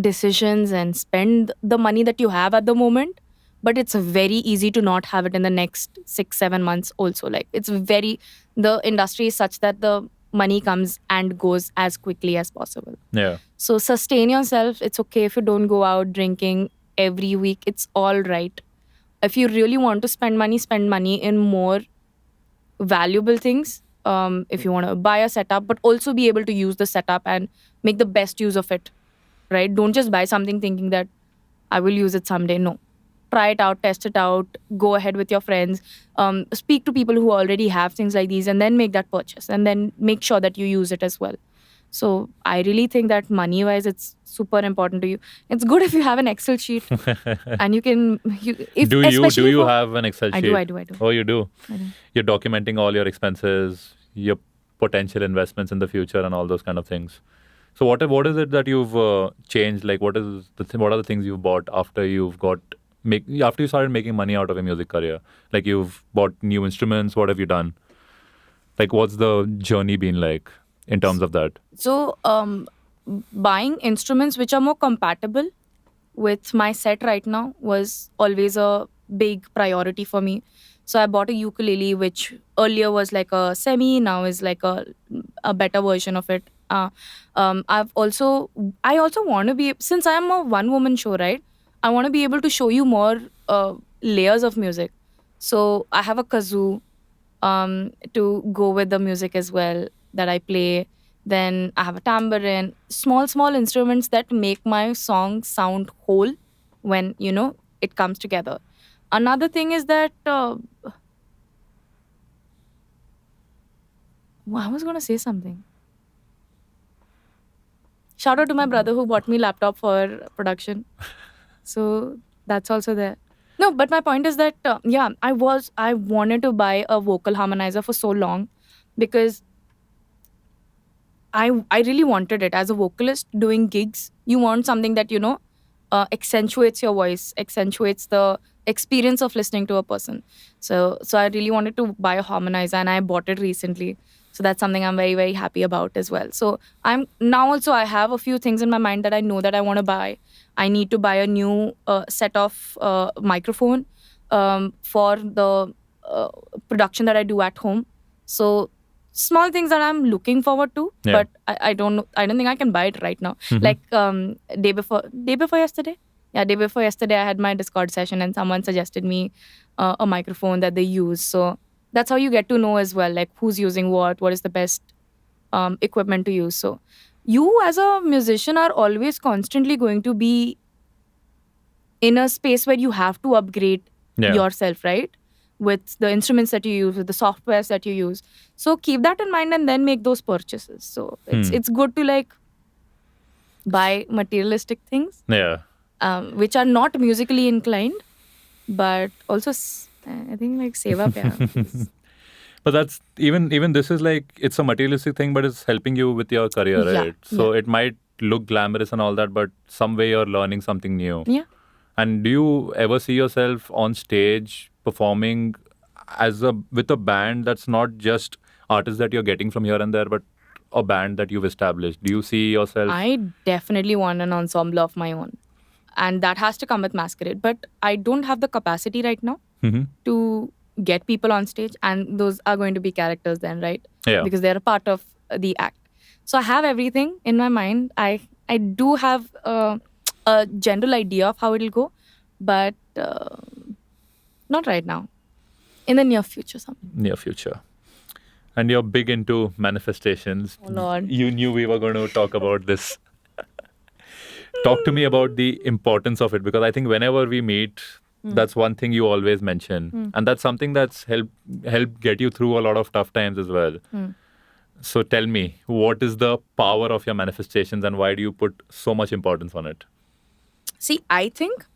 decisions and spend the money that you have at the moment. But it's very easy to not have it in the next 6 7 months also. Like it's very, the industry is such that the money comes and goes as quickly as possible. Yeah. So sustain yourself. It's okay if you don't go out drinking every week. It's all right. If you really want to spend money in more valuable things. If you want to buy a setup, but also be able to use the setup and make the best use of it, right? Don't just buy something thinking that I will use it someday. No. Try it out, test it out, go ahead with your friends, speak to people who already have things like these, and then make that purchase. And then make sure that you use it as well. So I really think that money wise, it's super important to you. It's good if you have an Excel sheet and you can, if Do you especially for- have an Excel sheet? I do. Oh, you do. I do. You're documenting all your expenses, your potential investments in the future, and all those kind of things. So what is it that you've changed? Like what are the things you've bought after after you started making money out of your music career? Like you've bought new instruments. What have you done? Like what's the journey been like in terms of that? So, buying instruments which are more compatible with my set right now was always a big priority for me. So I bought a ukulele, which earlier was like a semi, now is like a better version of it. I also want to be, since I am a one woman show, right? I want to be able to show you more layers of music. So I have a kazoo to go with the music as well that I play. Then I have a tambourine, small instruments that make my song sound whole when it comes together. Another thing is that I was gonna say something. Shout out to my brother who bought me laptop for production. So that's also there. No, but my point is that I wanted to buy a vocal harmonizer for so long because I really wanted it as a vocalist doing gigs. You want something that accentuates your voice, accentuates the experience of listening to a person. So I really wanted to buy a harmonizer, and I bought it recently. So that's something I'm very very happy about as well. So I'm now also, I have a few things in my mind that I know that I want to buy. I need to buy a new set of microphone for the production that I do at home. So small things that I'm looking forward to, Yeah. but I don't know. I don't think I can buy it right now. Like day before yesterday. Yeah, day before yesterday, I had my Discord session and someone suggested me a microphone that they use. So that's how you get to know as well, like who's using what is the best equipment to use. So you as a musician are always constantly going to be in a space where you have to upgrade Yeah. yourself, right? With the instruments that you use, with the softwares that you use. So keep that in mind and then make those purchases. So it's good to like buy materialistic things, Yeah. which are not musically inclined, but also I think like save up. Yeah. But that's even this is like it's a materialistic thing, but it's helping you with your career, Yeah, right? So it might look glamorous and all that, but some way you're learning something new. Yeah. And do you ever see yourself on stage performing with a band that's not just artists that you're getting from here and there, but a band that you've established? Do you see yourself? I definitely want an ensemble of my own. And that has to come with Maskerade. But I don't have the capacity right now Mhm. to get people on stage. And those are going to be characters then, right? Yeah. Because they're a part of the act. So I have everything in my mind. I do have a general idea of how it'll go. But not right now. In the near future, something. Near future. And you're big into manifestations. Oh, Lord. You knew we were going to talk about this. Talk to me about the importance of it, because I think whenever we meet, that's one thing you always mention. And that's something that's helped get you through a lot of tough times as well. So tell me, what is the power of your manifestations and why do you put so much importance on it? See, I think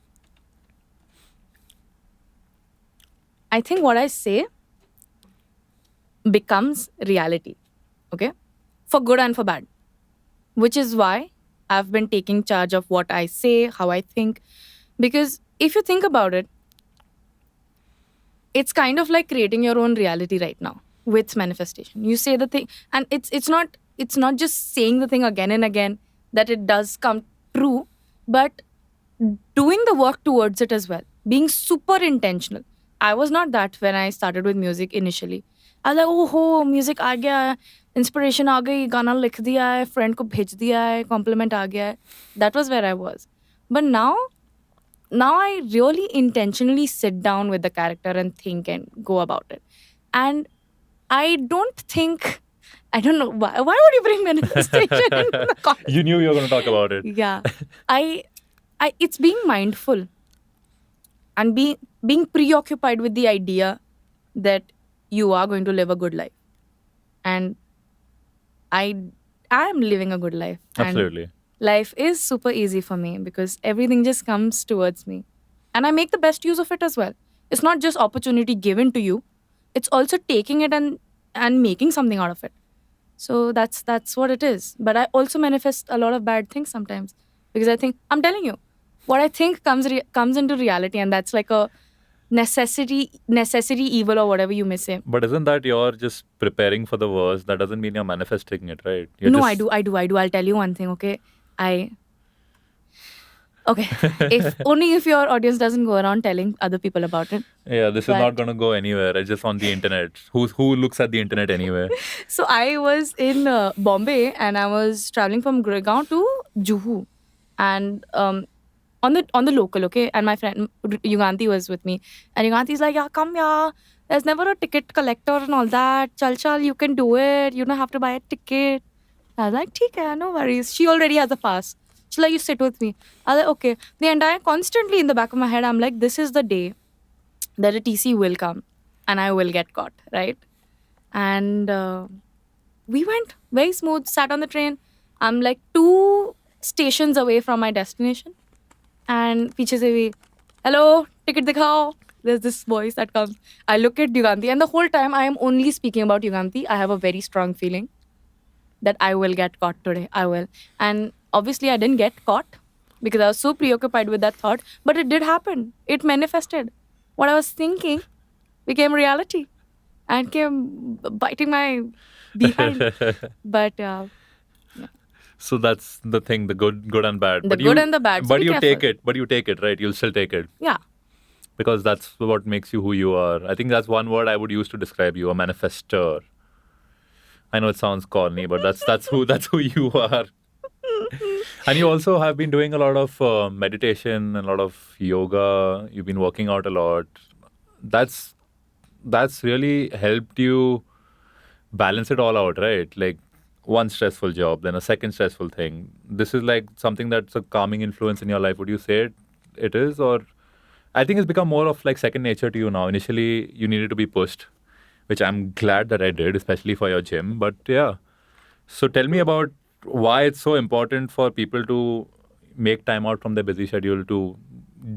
what I say becomes reality. Okay? For good and for bad. Which is why I've been taking charge of what I say, how I think. Because if you think about it, it's kind of like creating your own reality right now with manifestation. You say the thing, and it's not just saying the thing again and again that it does come true, but doing the work towards it as well, being super intentional. I was not that when I started with music initially. I was like, oh ho, music आ गया है, inspiration आ गई, गाना लिख दिया है, friend को भेज दिया है, compliment आ गया है. That was where I was. But now I really intentionally sit down with the character and think and go about it. And I don't think, I don't know why would you bring manifestation into the conversation? You knew you were going to talk about it. Yeah. It's being mindful and being preoccupied with the idea that you are going to live a good life. And I am living a good life. And Absolutely. life is super easy for me because everything just comes towards me. And I make the best use of it as well. It's not just opportunity given to you. It's also taking it and making something out of it. So that's what it is. But I also manifest a lot of bad things sometimes because I think, I'm telling you, what I think comes into reality, and that's like a necessity evil or whatever you may say. But isn't that you're just preparing for the worst? That doesn't mean you're manifesting it, right? You're No, just... I do. I'll tell you one thing, okay? Okay. Only if your audience doesn't go around telling other people about it. Yeah, this is But- not going to go anywhere. It's just on the internet. Who looks at the internet anyway? So I was in Bombay and I was traveling from Gurgaon to Juhu, and on the local, okay. And my friend Yuganti was with me, and Yuganti's like, "Yeah, come, yeah. There's never a ticket collector and all that. Chal, you can do it. You don't have to buy a ticket." I was like, "ठीक है, no worries." She already has a pass. She's like, "You sit with me." I was like, "Okay." The entire constantly in the back of my head, I'm like, "This is the day that a TC will come, and I will get caught, right?" And we went very smooth. Sat on the train. I'm like 2 stations away from my destination, and पीछे से भी, "Hello, ticket दिखाओ." There's this voice that comes. I look at Yuganti, and the whole time I am only speaking about Yuganti. I have a very strong feeling that I will get caught today. I will. And obviously, I didn't get caught because I was so preoccupied with that thought. But it did happen. It manifested. What I was thinking became reality and came biting my behind. But So that's the thing, the good and bad. The good and the bad, so But be you careful. take it. But you take it, right? You'll still take it. yeah, Because that's what makes you who you are. I think that's one word I would use to describe you, a manifester. I know it sounds corny, but that's who you are. And you also have been doing a lot of meditation and a lot of yoga. You've been working out a lot. That's really helped you balance it all out, right? Like one stressful job, then a second stressful thing. This is like something that's a calming influence in your life. Would you say it is, or I think it's become more of like second nature to you now. Initially, you needed to be pushed, which I'm glad that I did, especially for your gym. But yeah, so tell me about why it's so important for people to make time out from their busy schedule to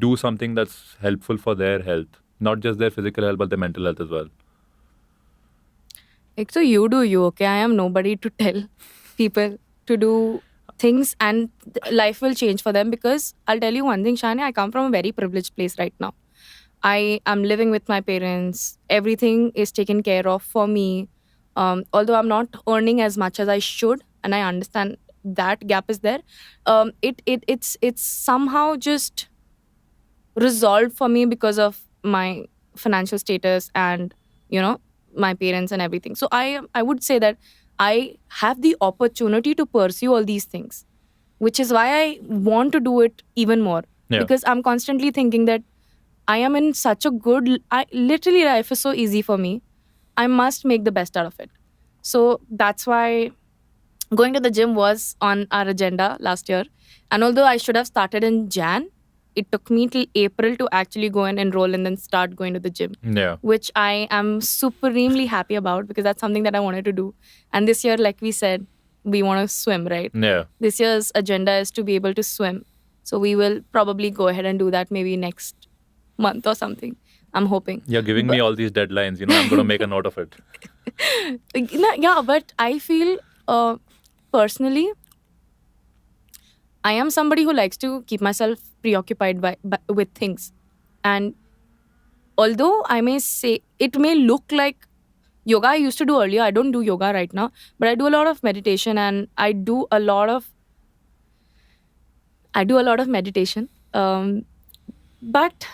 do something that's helpful for their health, not just their physical health, but their mental health as well. like, so you do you, okay? I am nobody to tell people to do things, and life will change for them. Because I'll tell you one thing, Shani, I come from a very privileged place right now. I am living with my parents. Everything is taken care of for me. Although I'm not earning as much as I should, and I understand that gap is there. It's somehow just resolved for me because of my financial status and my parents and everything. So I would say that I have the opportunity to pursue all these things, which is why I want to do it even more. Yeah. Because I'm constantly thinking that I am in such a good... literally, life is so easy for me. I must make the best out of it. So that's why going to the gym was on our agenda last year. And although I should have started in Jan, it took me till April to actually go and enroll and then start going to the gym. Yeah. Which I am supremely happy about because that's something that I wanted to do. And this year, like we said, we want to swim, right? Yeah. This year's agenda is to be able to swim. So we will probably go ahead and do that maybe next month or something. I'm hoping. You're giving me all these deadlines. I'm going to make a note of it. Yeah, but I feel personally, I am somebody who likes to keep myself preoccupied with things. And although I may say it may look like yoga I used to do earlier, I don't do yoga right now, but I do a lot of meditation, and I do a lot of meditation. But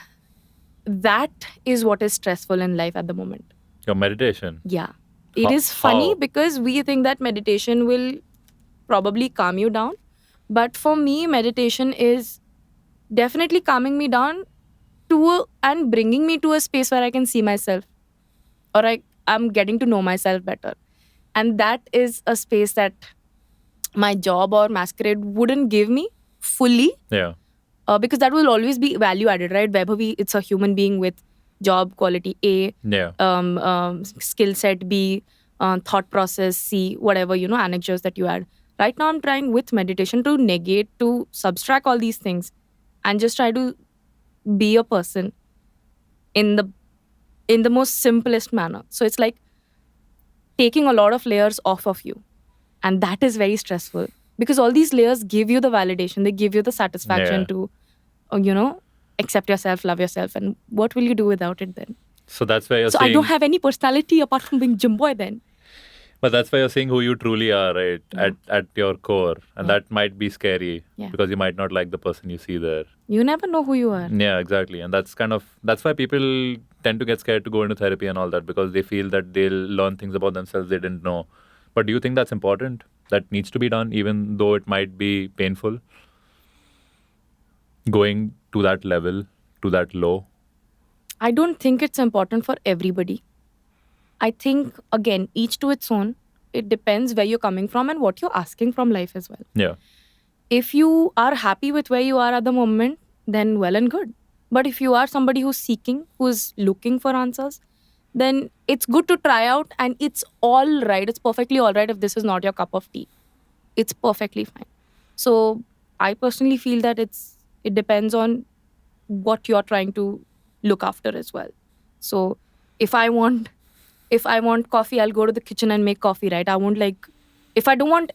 that is what is stressful in life at the moment. Your meditation. Yeah. It is funny How? because we think that meditation will probably calm you down. But for me, meditation is definitely calming me down and bringing me to a space where I can see myself, or I'm getting to know myself better. And that is a space that my job or Maskerade wouldn't give me fully, Yeah. because that will always be value added, right? Vaibhavi, it's a human being with job quality A, Yeah. skill set B, thought process C, whatever, anecdotes that you add. Right now, I'm trying with meditation to negate, to subtract all these things and just try to be a person in the most simplest manner. So it's like taking a lot of layers off of you. And that is very stressful because all these layers give you the validation, they give you the satisfaction Yeah. to, accept yourself, love yourself. And what will you do without it then? So that's why you're So saying. I don't have any personality apart from being gym boy then. But that's why you're saying who you truly are, right? Yeah. At your core, and Yeah. that might be scary Yeah. because you might not like the person you see there. You never know who you are. Yeah, exactly. And that's why people tend to get scared to go into therapy and all that, because they feel that they'll learn things about themselves they didn't know. But do you think that's important? That needs to be done, even though it might be painful? Going to that level, to that low? I don't think it's important for everybody. I think, again, each to its own. It depends where you're coming from and what you're asking from life as well. Yeah. If you are happy with where you are at the moment, then well and good. But if you are somebody who's seeking, who's looking for answers, then it's good to try out, and it's all right. It's perfectly all right if this is not your cup of tea. It's perfectly fine. So I personally feel that it depends on what you're trying to look after as well. So if I want coffee, I'll go to the kitchen and make coffee, right? If I don't want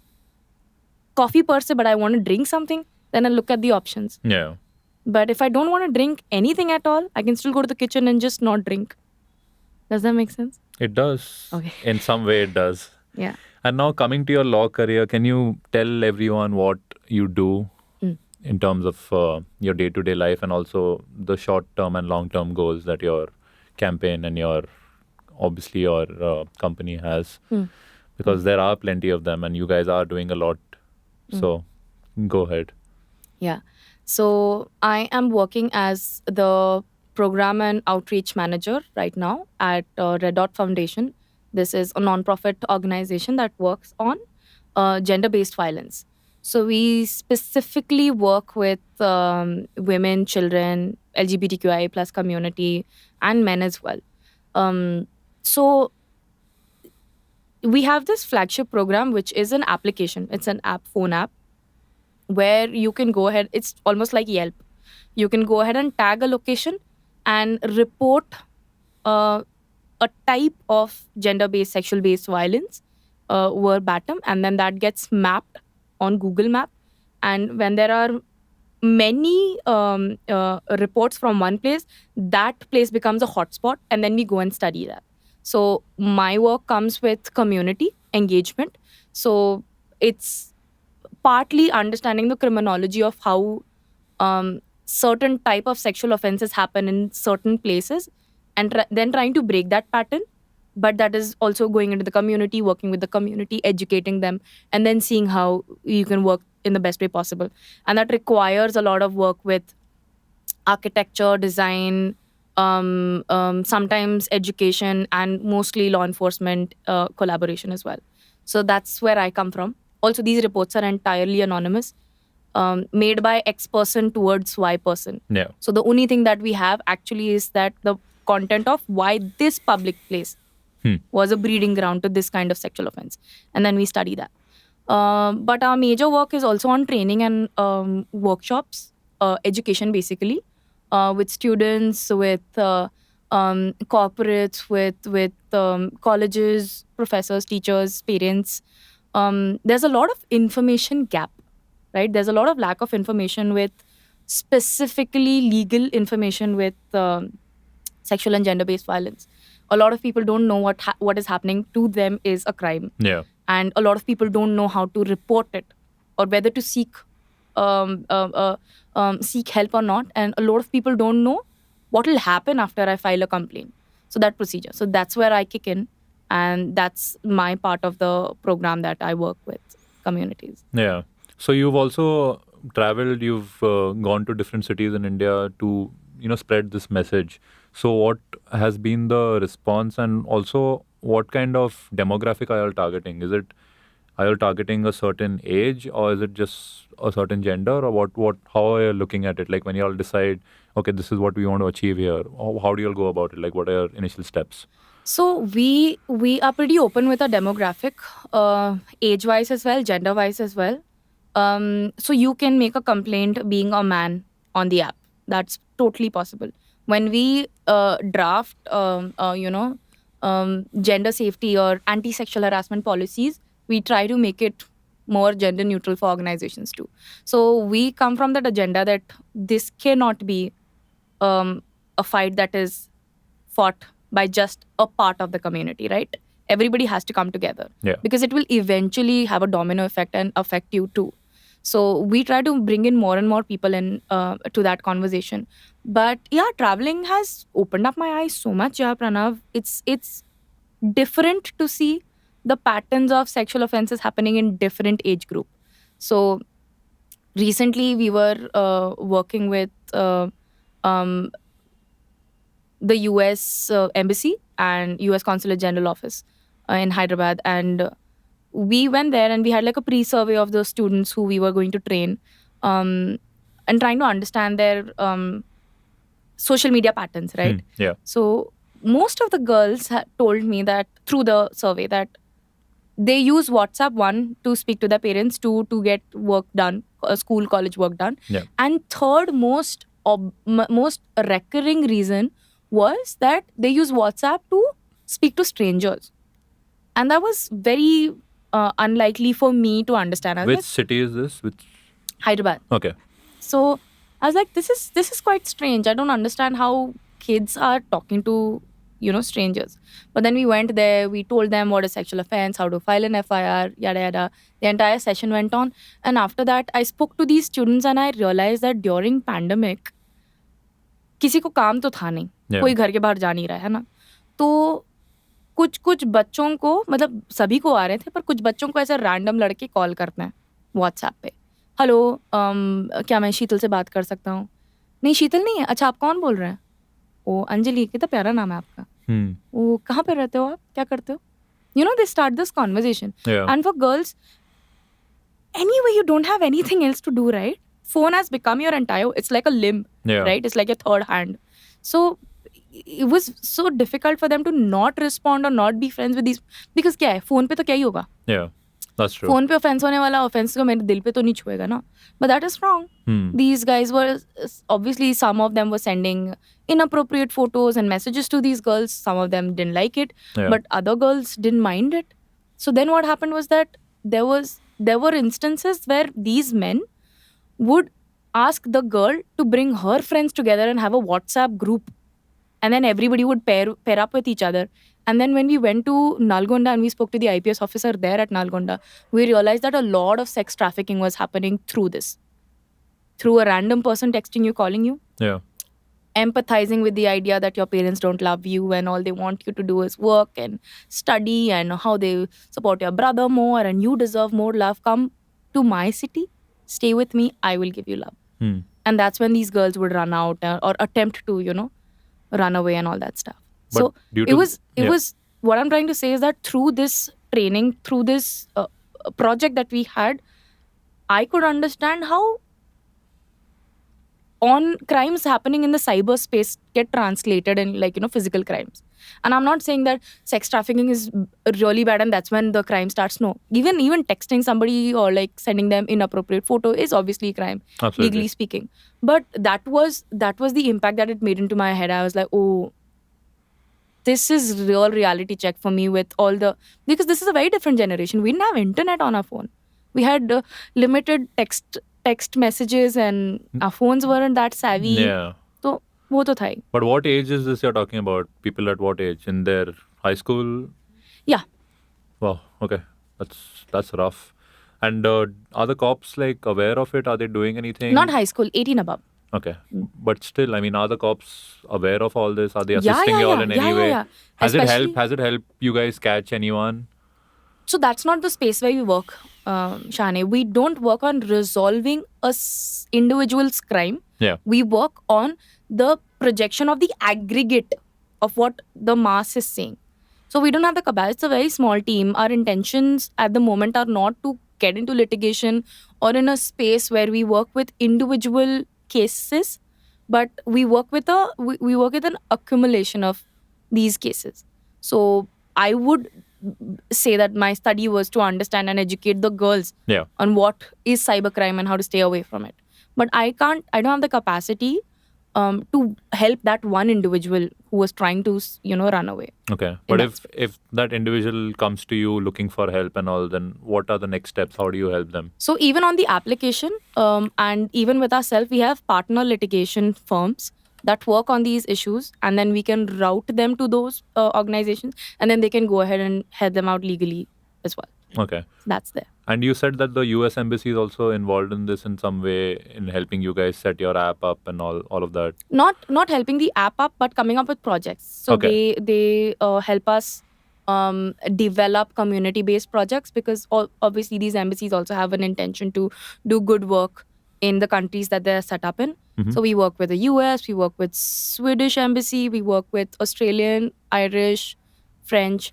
coffee per se, but I want to drink something, then I'll look at the options. Yeah. But if I don't want to drink anything at all, I can still go to the kitchen and just not drink. Does that make sense? It does. Okay. In some way, it does. Yeah. And now coming to your law career, can you tell everyone what you do in terms of your day-to-day life, and also the short-term and long-term goals that your campaign and your company has? Because there are plenty of them and you guys are doing a lot. So go ahead. Yeah. So I am working as the program and outreach manager right now at Red Dot Foundation. This is a non-profit organization that works on gender-based violence. So we specifically work with women, children, LGBTQIA plus community, and men as well. So we have this flagship program, which is an application. It's an phone app, where you can go ahead. It's almost like Yelp. You can go ahead and tag a location and report a type of gender-based, sexual-based violence verbatim, and then that gets mapped on Google Map. And when there are many reports from one place, that place becomes a hotspot, and then we go and study that. So my work comes with community engagement. So it's partly understanding the criminology of how certain type of sexual offenses happen in certain places, and then trying to break that pattern. But that is also going into the community, working with the community, educating them, and then seeing how you can work in the best way possible. And that requires a lot of work with architecture, design, sometimes education, and mostly law enforcement collaboration as well. So that's where I come from. Also, these reports are entirely anonymous, made by X person towards Y person. Yeah. So the only thing that we have actually is that the content of why this public place was a breeding ground to this kind of sexual offense. And then we study that. But our major work is also on training and workshops, education basically, with students, with corporates, with colleges, professors, teachers, parents. There's a lot of information gap, right? There's a lot of lack of information with specifically legal information with sexual and gender-based violence. A lot of people don't know what is happening to them is a crime, Yeah. and a lot of people don't know how to report it or whether to seek help or not. And a lot of people don't know what will happen after I file a complaint. So that procedure. So that's where I kick in, and that's my part of the program that I work with communities. Yeah. So you've also traveled, you've gone to different cities in India to, spread this message. So what has been the response, and also what kind of demographic are you all targeting? Are you targeting a certain age, or is it just a certain gender, or how are you looking at it? Like when you all decide, okay, this is what we want to achieve here, how do you all go about it? Like what are your initial steps? So we are pretty open with our demographic, age wise as well, gender wise as well. So you can make a complaint being a man on the app. That's totally possible. When we draft, gender safety or anti-sexual harassment policies, we try to make it more gender neutral for organizations too. So we come from that agenda that this cannot be a fight that is fought by just a part of the community, right? Everybody has to come together, Yeah. because it will eventually have a domino effect and affect you too. So we try to bring in more and more people in to that conversation. But yeah, traveling has opened up my eyes so much, yeah, Pranav. It's different to see the patterns of sexual offenses happening in different age group. So recently we were working with um, the US Embassy and US Consulate General Office in Hyderabad. And we went there and we had like a pre-survey of the students who we were going to train, and trying to understand their social media patterns, right? Yeah. So most of the girls told me that through the survey that they use WhatsApp, one, to speak to their parents, two, to get work done, school, college work done. Yeah. And third most recurring reason was that they use WhatsApp to speak to strangers. And that was very unlikely for me to understand. I was Which like, city is this? Which? Hyderabad. Okay. So I was like, this is quite strange. I don't understand how kids are talking to, strangers. But then we went there, we told them what is sexual offense, how to file an FIR, yada yada. The entire session went on. And after that, I spoke to these students and I realized that during pandemic, किसी को काम तो था नहीं, कोई घर के बाहर जा नहीं रहा है ना, तो कुछ बच्चों को, मतलब सभी को आ रहे थे, पर कुछ बच्चों को ऐसे रैंडम लड़के कॉल करते हैं व्हाट्सएप पे, हेलो क्या मैं शीतल से बात कर सकता हूँ? नहीं, शीतल नहीं है। अच्छा, आप कौन बोल रहे हैं? ओ, अंजलि, कितना प्यारा नाम है आपका। वो कहाँ पे रहते हो आप, क्या करते हो? They start this conversation. Yeah. And for girls, anyway, you don't have anything else to do, right? Phone has become your entire, it's like a limb, right? It's like your third hand. So it was so difficult for them to not respond or not be friends with these, because क्या है, phone पे तो क्या ही होगा? Yeah, that's true. Phone पे offense होने वाला offense को मेरे दिल पे तो नहीं छुएगा ना. But that is wrong. These guys were, obviously some of them were sending inappropriate photos and messages to these girls. Some of them didn't like it, but other girls didn't mind it. So then what happened was that there were instances where these men would ask the girl to bring her friends together and have a WhatsApp group, and then everybody would pair up with each other. And then when we went to Nalgonda and we spoke to the IPS officer there at Nalgonda, we realized that a lot of sex trafficking was happening through this. Through a random person texting you, calling you. Yeah. Empathizing with the idea that your parents don't love you and all they want you to do is work and study, and how they support your brother more and you deserve more love. Come to my city, stay with me, I will give you love. And that's when these girls would run out or attempt to, run away and all that stuff. But so it was what I'm trying to say is that through this training, through this project that we had, I could understand how on crimes happening in the cyberspace get translated in physical crimes. And I'm not saying that sex trafficking is really bad and that's when the crime starts. No, even texting somebody or sending them inappropriate photo is obviously a crime. Absolutely. Legally speaking. But that was the impact that it made into my head. I was like, oh, this is real reality check for me with all because this is a very different generation. We didn't have internet on our phone. We had limited text text messages and our phones weren't that savvy. Yeah. So वो तो था ही. But what age is this you're talking about? People at what age? In their high school? Yeah. Wow. Okay. That's rough. And are the cops like aware of it? Are they doing anything? Not high school, 18 above. Okay. But still, I mean, are the cops aware of all this? Are they assisting you all in any way? Yeah. Has Especially- it helped you guys catch anyone? So that's not the space where we work, Shane. We don't work on resolving a individual's crime. Yeah. We work on the projection of the aggregate of what the mass is saying. So we don't have the capacity. It's a very small team. Our intentions at the moment are not to get into litigation or in a space where we work with individual cases, but we work with we work with an accumulation of these cases. So I would say that my study was to understand and educate the girls Yeah. on what is cybercrime and how to stay away from it. But I don't have the capacity to help that one individual who was trying to, run away. Okay. But that if that individual comes to you looking for help and all, then what are the next steps? How do you help them? So even on the application and even with ourselves, we have partner litigation firms that work on these issues, and then we can route them to those organizations, and then they can go ahead and help them out legally as well. Okay. That's there. And you said that the US embassy is also involved in this in some way in helping you guys set your app up and all of that. Not helping the app up, but coming up with projects. So Okay. they help us develop community-based projects, because obviously these embassies also have an intention to do good work in the countries that they're set up in. Mhm. So we work with the US, we work with Swedish embassy, we work with Australian, Irish, French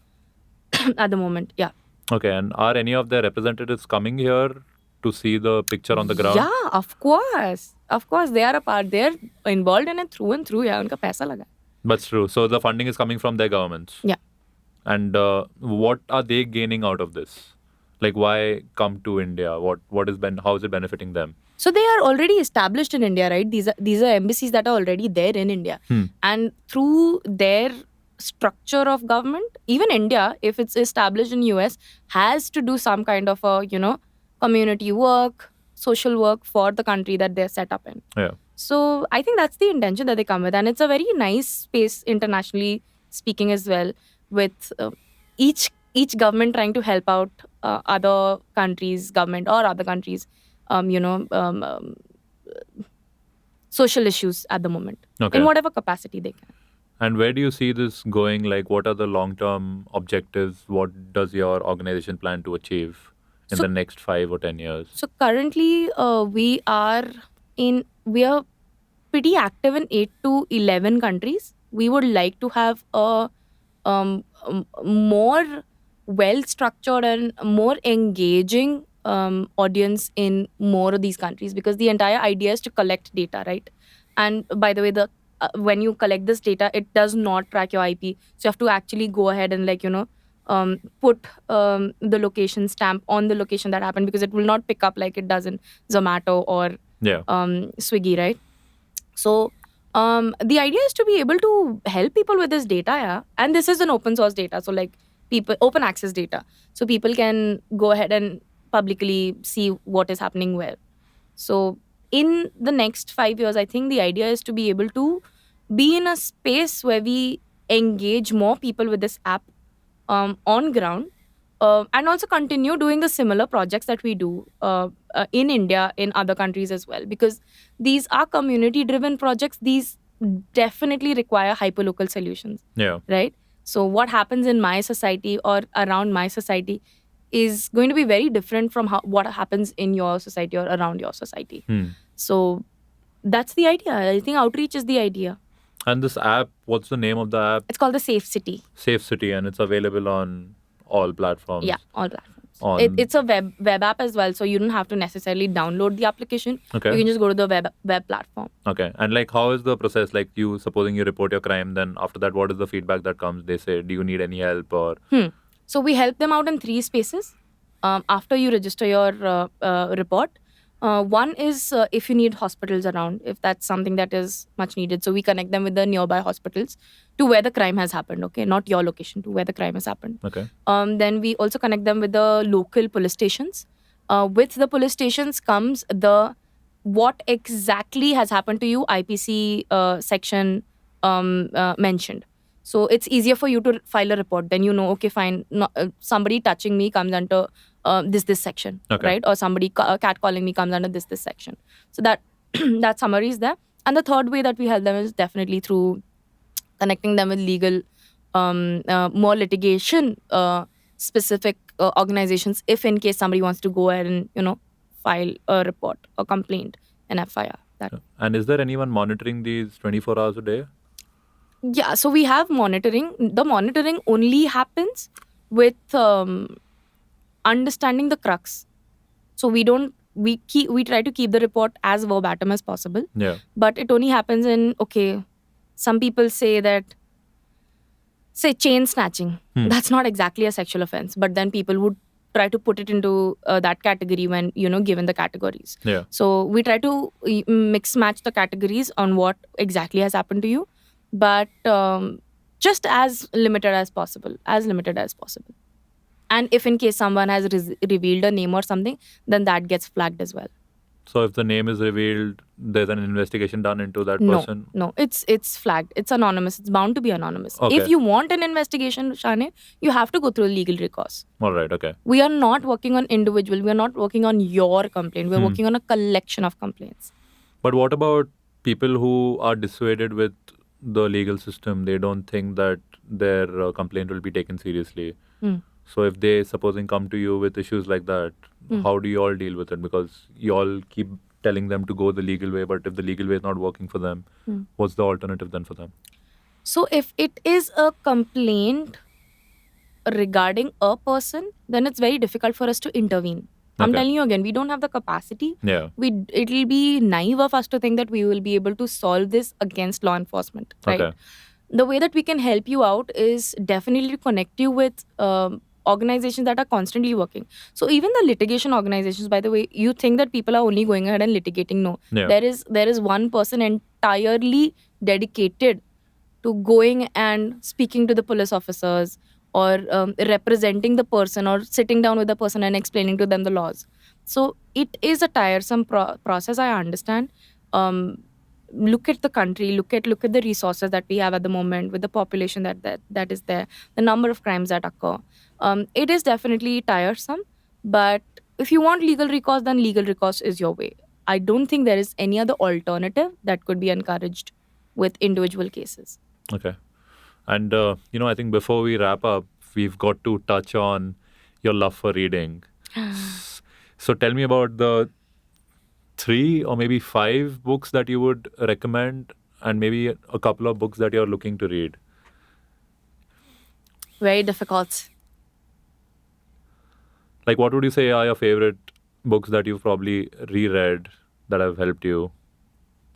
at the moment. Yeah. Okay. And are any of their representatives coming here to see the picture on the ground? Yeah, of course. Of course, they are a part. They're involved in it through and through. Yeah, उनका पैसा लगा. That's true. So the funding is coming from their governments. Yeah. And what are they gaining out of this? Like, why come to India? How is it benefiting them? So they are already established in India, right? These are embassies that are already there in India. And through their structure of government, even India, if it's established in US, has to do some kind of a, community work, social work for the country that they're set up in. Yeah. So I think that's the intention that they come with. And it's a very nice space internationally speaking as well, with each government trying to help out other countries' government or other countries' social issues at the moment, Okay. in whatever capacity they can. And where do you see this going? Like, what are the long-term objectives? What does your organization plan to achieve in So- the next 5 or 10 years? So currently, we are pretty active in 8 to 11 countries. We would like to have a more well-structured and more engaging audience in more of these countries, because the entire idea is to collect data, right? And by the way, when you collect this data, it does not track your IP. So you have to actually go ahead and put the location stamp on the location that happened, because it will not pick up like it does in Zomato or Yeah. Swiggy, right? So the idea is to be able to help people with this data, yeah. And this is an open source data, so open access data, so people can go ahead and publicly see what is happening where. So in the next 5 years, I think the idea is to be able to be in a space where we engage more people with this app on ground, and also continue doing the similar projects that we do in India, in other countries as well, because these are community driven projects. These definitely require hyperlocal solutions, Yeah. right? So what happens in my society or around my society is going to be very different from what happens in your society or around your society. So that's the idea. I think outreach is the idea. And this app, what's the name of the app? It's called the Safe City. Safe City, and it's available on all platforms. Yeah, all platforms. On- It's a web app as well, so you don't have to necessarily download the application. Okay. You can just go to the web platform. Okay. And like, how is the process? Like, supposing you report your crime, then after that, what is the feedback that comes? They say, do you need any help or? So we help them out in 3 spaces after you register your report. One is if you need hospitals around, if that's something that is much needed. So we connect them with the nearby hospitals to where the crime has happened, okay? Not your location, to where the crime has happened. Okay. Then we also connect them with the local police stations With the police stations comes the what exactly has happened to you, IPC section mentioned. So it's easier for you to file a report. Then you know, okay, fine, no, somebody touching me comes under this section, Okay. right? Or somebody catcalling me comes under this section. So that that summary is there. And the third way that we help them is definitely through connecting them with legal, more litigation specific organizations. If in case somebody wants to go ahead and file a report or complaint, an FIR. That And is there anyone monitoring these 24 hours a day? Yeah, so we have monitoring. The monitoring only happens with understanding the crux. So we try to keep the report as verbatim as possible. Yeah. But it only happens in, okay, some people say chain snatching. That's not exactly a sexual offense, but then people would try to put it into that category when given the categories. Yeah. So we try to mix match the categories on what exactly has happened to you, but just as limited as possible. And if in case someone has revealed a name or something, then that gets flagged as well. So if the name is revealed, there's an investigation done into that No, person? no, it's flagged. It's anonymous. It's bound to be anonymous. Okay. If you want an investigation, Shane, you have to go through a legal recourse. All right, okay. We are not working on individual. We are not working on your complaint. We're working on a collection of complaints. But what about people who are dissuaded with the legal system? They don't think that their complaint will be taken seriously. So if they supposing come to you with issues like that, how do you all deal with it? Because you all keep telling them to go the legal way, but if the legal way is not working for them, what's the alternative then for them? So if it is a complaint regarding a person, then it's very difficult for us to intervene. I'm telling you again, we don't have the capacity. Yeah. It'll be naive of us to think that we will be able to solve this against law enforcement, right? Okay. The way that we can help you out is definitely to connect you with organizations that are constantly working. So even the litigation organizations, by the way, you think that people are only going ahead and litigating. No. Yeah. There is one person entirely dedicated to going and speaking to the police officers or representing the person or sitting down with the person and explaining to them the laws. So it is a tiresome process, I understand. Look at the country, look at the resources that we have at the moment with the population that is there, the number of crimes that occur. It is definitely tiresome, but if you want legal recourse, then legal recourse is your way. I don't think there is any other alternative that could be encouraged with individual cases. Okay. And, I think before we wrap up, we've got to touch on your love for reading. So tell me about the 3 or maybe 5 books that you would recommend and maybe a couple of books that you're looking to read. Very difficult. Like, what would you say are your favorite books that you've probably reread that have helped you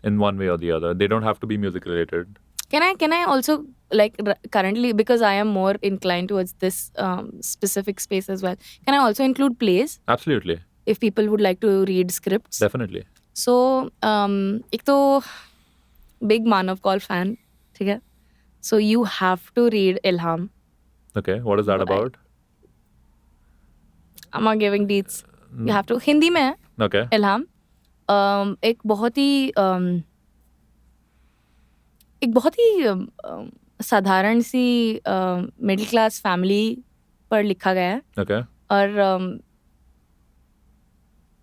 in one way or the other? They don't have to be music related. Can I also, like, currently, because I am more inclined towards this specific space as well, can I also include plays Absolutely. if people would like to read scripts? Definitely. So एक तो big Manav Kaul fan, ठीक है? So you have to read Ilham. Okay. What is that about? I'm not giving deets. You have to. Hindi में है Okay. इल्हाम. एक बहुत ही साधारण सी middle class family पर लिखा गया है. Okay. और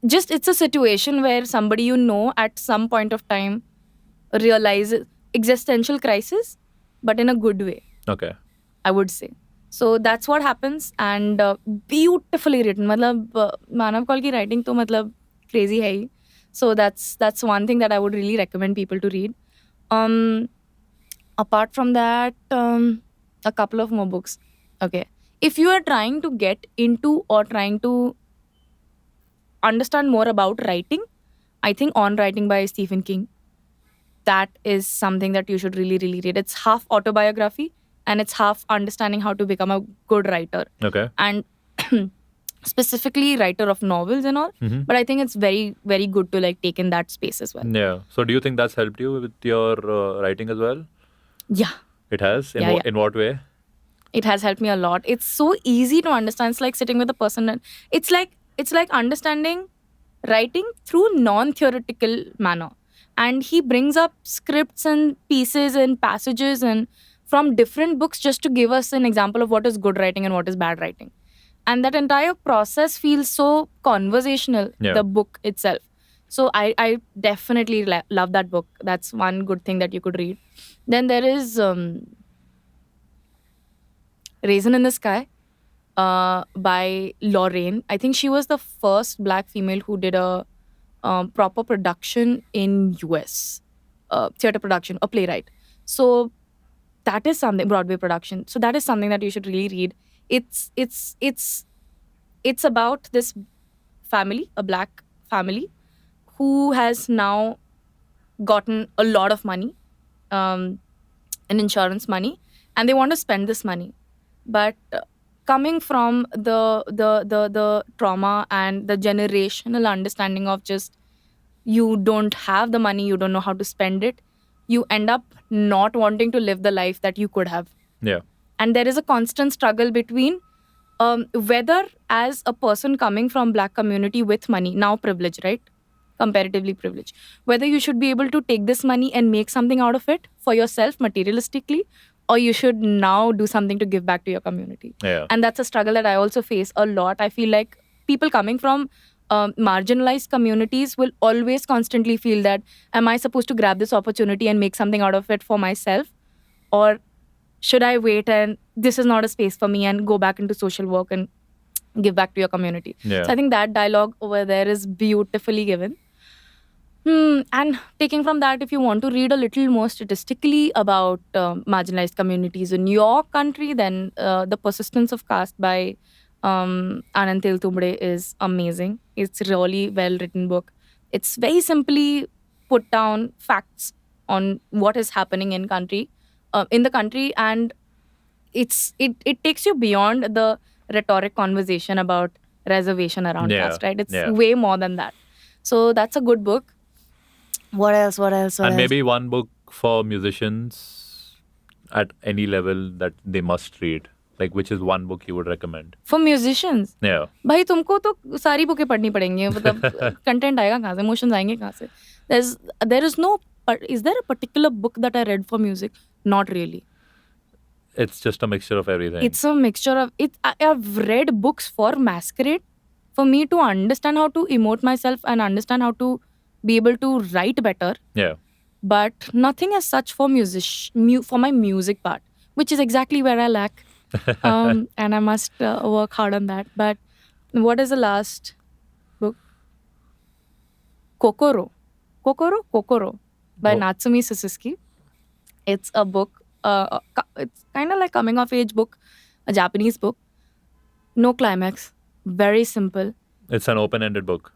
just it's a situation where somebody at some point of time realizes existential crisis, but in a good way, Okay. I would say. So that's what happens, and beautifully written. मतलब मानव कौल की writing तो मतलब crazy है ही. So that's one thing that I would really recommend people to read. Apart from that, a couple of more books. Okay. If you are trying to get into or trying to understand more about writing, I think On Writing by Stephen King, that is something that you should really, really read. It's half autobiography and it's half understanding how to become a good writer. Okay. And specifically writer of novels and all. Mhm. But I think it's very, very good to like take in that space as well. Yeah. So do you think that's helped you with your writing as well? Yeah. It has? Yeah, yeah. In what way? It has helped me a lot. It's so easy to understand. It's like sitting with a person and it's like it's like understanding writing through non-theoretical manner. And he brings up scripts and pieces and passages and from different books just to give us an example of what is good writing and what is bad writing. And that entire process feels so conversational, Yeah. the book itself. So I definitely love that book. That's one good thing that you could read. Then there is Raisin in the Sky by Lorraine. I think she was the first black female who did a proper production in US, theater production, a playwright. So that is something, Broadway production. So that is something that you should really read. It's about this family, a black family, who has now gotten a lot of money, um, an insurance money, and they want to spend this money. But coming from the trauma and the generational understanding of just you don't have the money, you don't know how to spend it, you end up not wanting to live the life that you could have. Yeah. And there is a constant struggle between whether as a person coming from black community with money, now privilege, right, comparatively privilege, whether you should be able to take this money and make something out of it for yourself materialistically, or you should now do something to give back to your community. Yeah. And that's a struggle that I also face a lot. I feel like people coming from marginalized communities will always constantly feel that, am I supposed to grab this opportunity and make something out of it for myself, or should I wait and this is not a space for me and go back into social work and give back to your community? Yeah. So I think that dialogue over there is beautifully given. And taking from that, if you want to read a little more statistically about marginalized communities in your country, then The Persistence of Caste by Anand Tumbre is amazing. It's a really well written book. It's very simply put down facts on what is happening in the country, and it takes you beyond the rhetoric conversation about reservation around Yeah, caste, right? It's yeah. way more than that. So that's a good book. What else? And maybe one book for musicians at any level that they must read. Like, which is one book you would recommend? For musicians, Yeah. भाई तुमको तो सारी बुकें पढ़नी पड़ेंगी. मतलब content आएगा कहाँ से, इमोशंस आएंगे कहाँ से? There is no. Is there a particular book that I read for music? Not really. It's just a mixture of everything. It's a mixture of it. I've read books for Maskerade for me to understand how to emote myself and understand how to be able to write better. Yeah. But nothing as such for for my music part, which is exactly where I lack. And I must work hard on that. But what is the last book? Kokoro by Natsumi Soseki. It's a book. It's kind of like coming of age book, a Japanese book. No climax. Very simple. It's an open-ended book.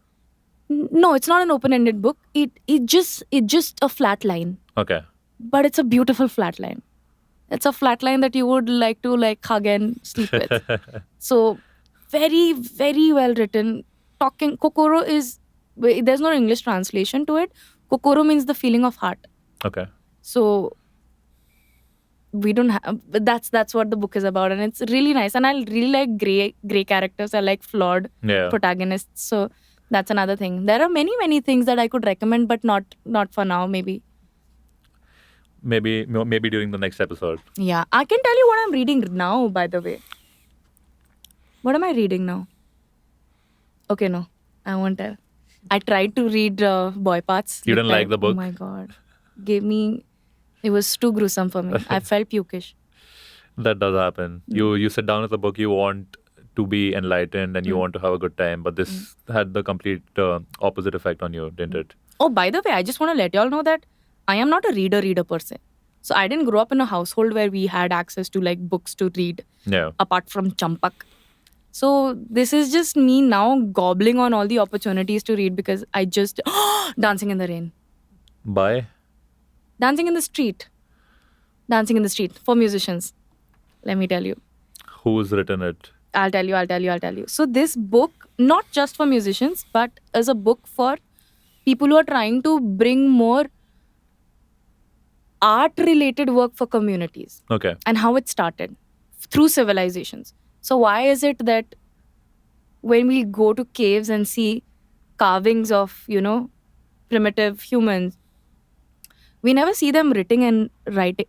No, it's not an open-ended book. It just a flat line. Okay. But it's a beautiful flat line. It's a flat line that you would like to hug and sleep with. So very, very well written. Kokoro is, there's no English translation to it. Kokoro means the feeling of heart. Okay. So we don't have, that's what the book is about, and it's really nice. And I really like gray characters. I like flawed protagonists. So that's another thing. There are many things that I could recommend, but not for now. Maybe during the next episode. Yeah, I can tell you what I'm reading now. By the way, what am I reading now? Okay, no, I won't tell. I tried to read Boy Parts. You didn't like the book? Oh my god, it was too gruesome for me. I felt pukish. That does happen. You sit down with a book, you want to be enlightened and you want to have a good time, but this had the complete opposite effect on you, didn't it? Oh, by the way, I just want to let y'all know that I am not a reader per se. So I didn't grow up in a household where we had access to books to read. Yeah. Apart from Champak. So this is just me now gobbling on all the opportunities to read because I just Dancing in the Rain. By? Dancing in the Street for musicians. Let me tell you. Who's written it? I'll tell you. So this book, not just for musicians, but is a book for people who are trying to bring more art-related work for communities. Okay. And how it started through civilizations. So why is it that when we go to caves and see carvings of, primitive humans, we never see them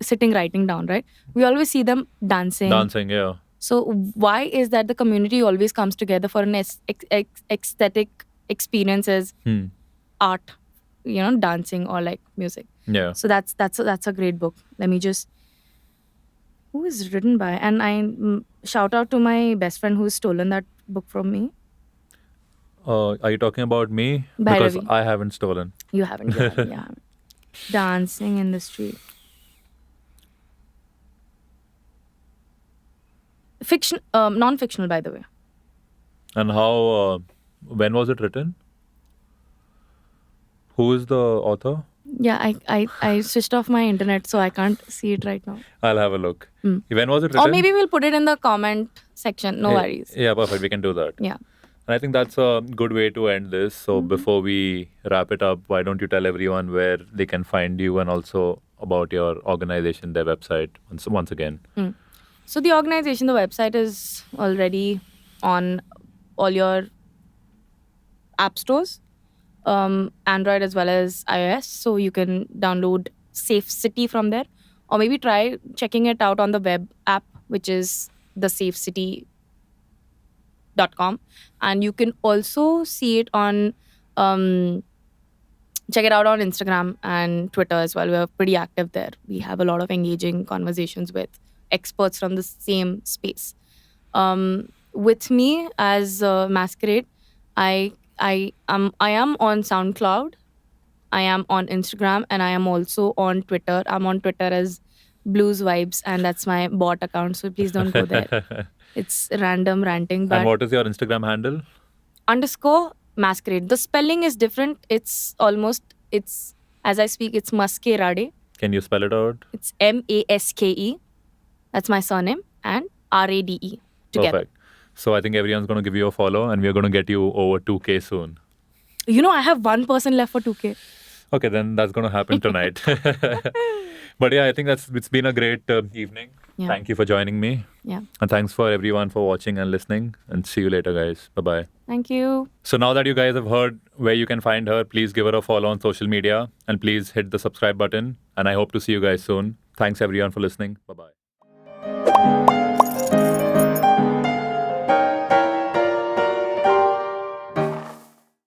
sitting writing down, right? We always see them dancing. Dancing, yeah. So why is that the community always comes together for an aesthetic experiences, art, dancing or like music? Yeah. So that's a great book. Let me just. Who is written by? And I shout out to my best friend who's stolen that book from me. Are you talking about me? Because Bhairavi. I haven't stolen. You haven't. You haven't. Dancing in the street. Fiction, non-fictional, by the way. And how? When was it written? Who is the author? Yeah, I switched off my internet, so I can't see it right now. I'll have a look. Mm. When was it written? Or maybe we'll put it in the comment section. No worries. Yeah, perfect. We can do that. Yeah. And I think that's a good way to end this. So before we wrap it up, why don't you tell everyone where they can find you and also about your organization, their website, once again. So the organization, the website is already on all your app stores, Android as well as iOS. So you can download Safe City from there, or maybe try checking it out on the web app, which is thesafecity.com. And you can also see it on, check it out on Instagram and Twitter as well. We're pretty active there. We have a lot of engaging conversations with experts from the same space. With me as Maskerade, I am on SoundCloud, I am on Instagram, and I am also on Twitter. I'm on Twitter as Blues Vibes, and that's my bot account, so please don't go there. It's random ranting. But And what is your Instagram handle? _ Maskerade. The spelling is different. It's as I speak, it's Maskerade. Can you spell it out? It's MASKE. That's my surname, and RADE together. Perfect. So I think everyone's going to give you a follow and we're going to get you over 2K soon. I have one person left for 2K. Okay, then that's going to happen tonight. But yeah, I think it's been a great evening. Yeah. Thank you for joining me. Yeah. And thanks for everyone for watching and listening. And see you later, guys. Bye-bye. Thank you. So now that you guys have heard where you can find her, please give her a follow on social media and please hit the subscribe button. And I hope to see you guys soon. Thanks everyone for listening. Bye-bye.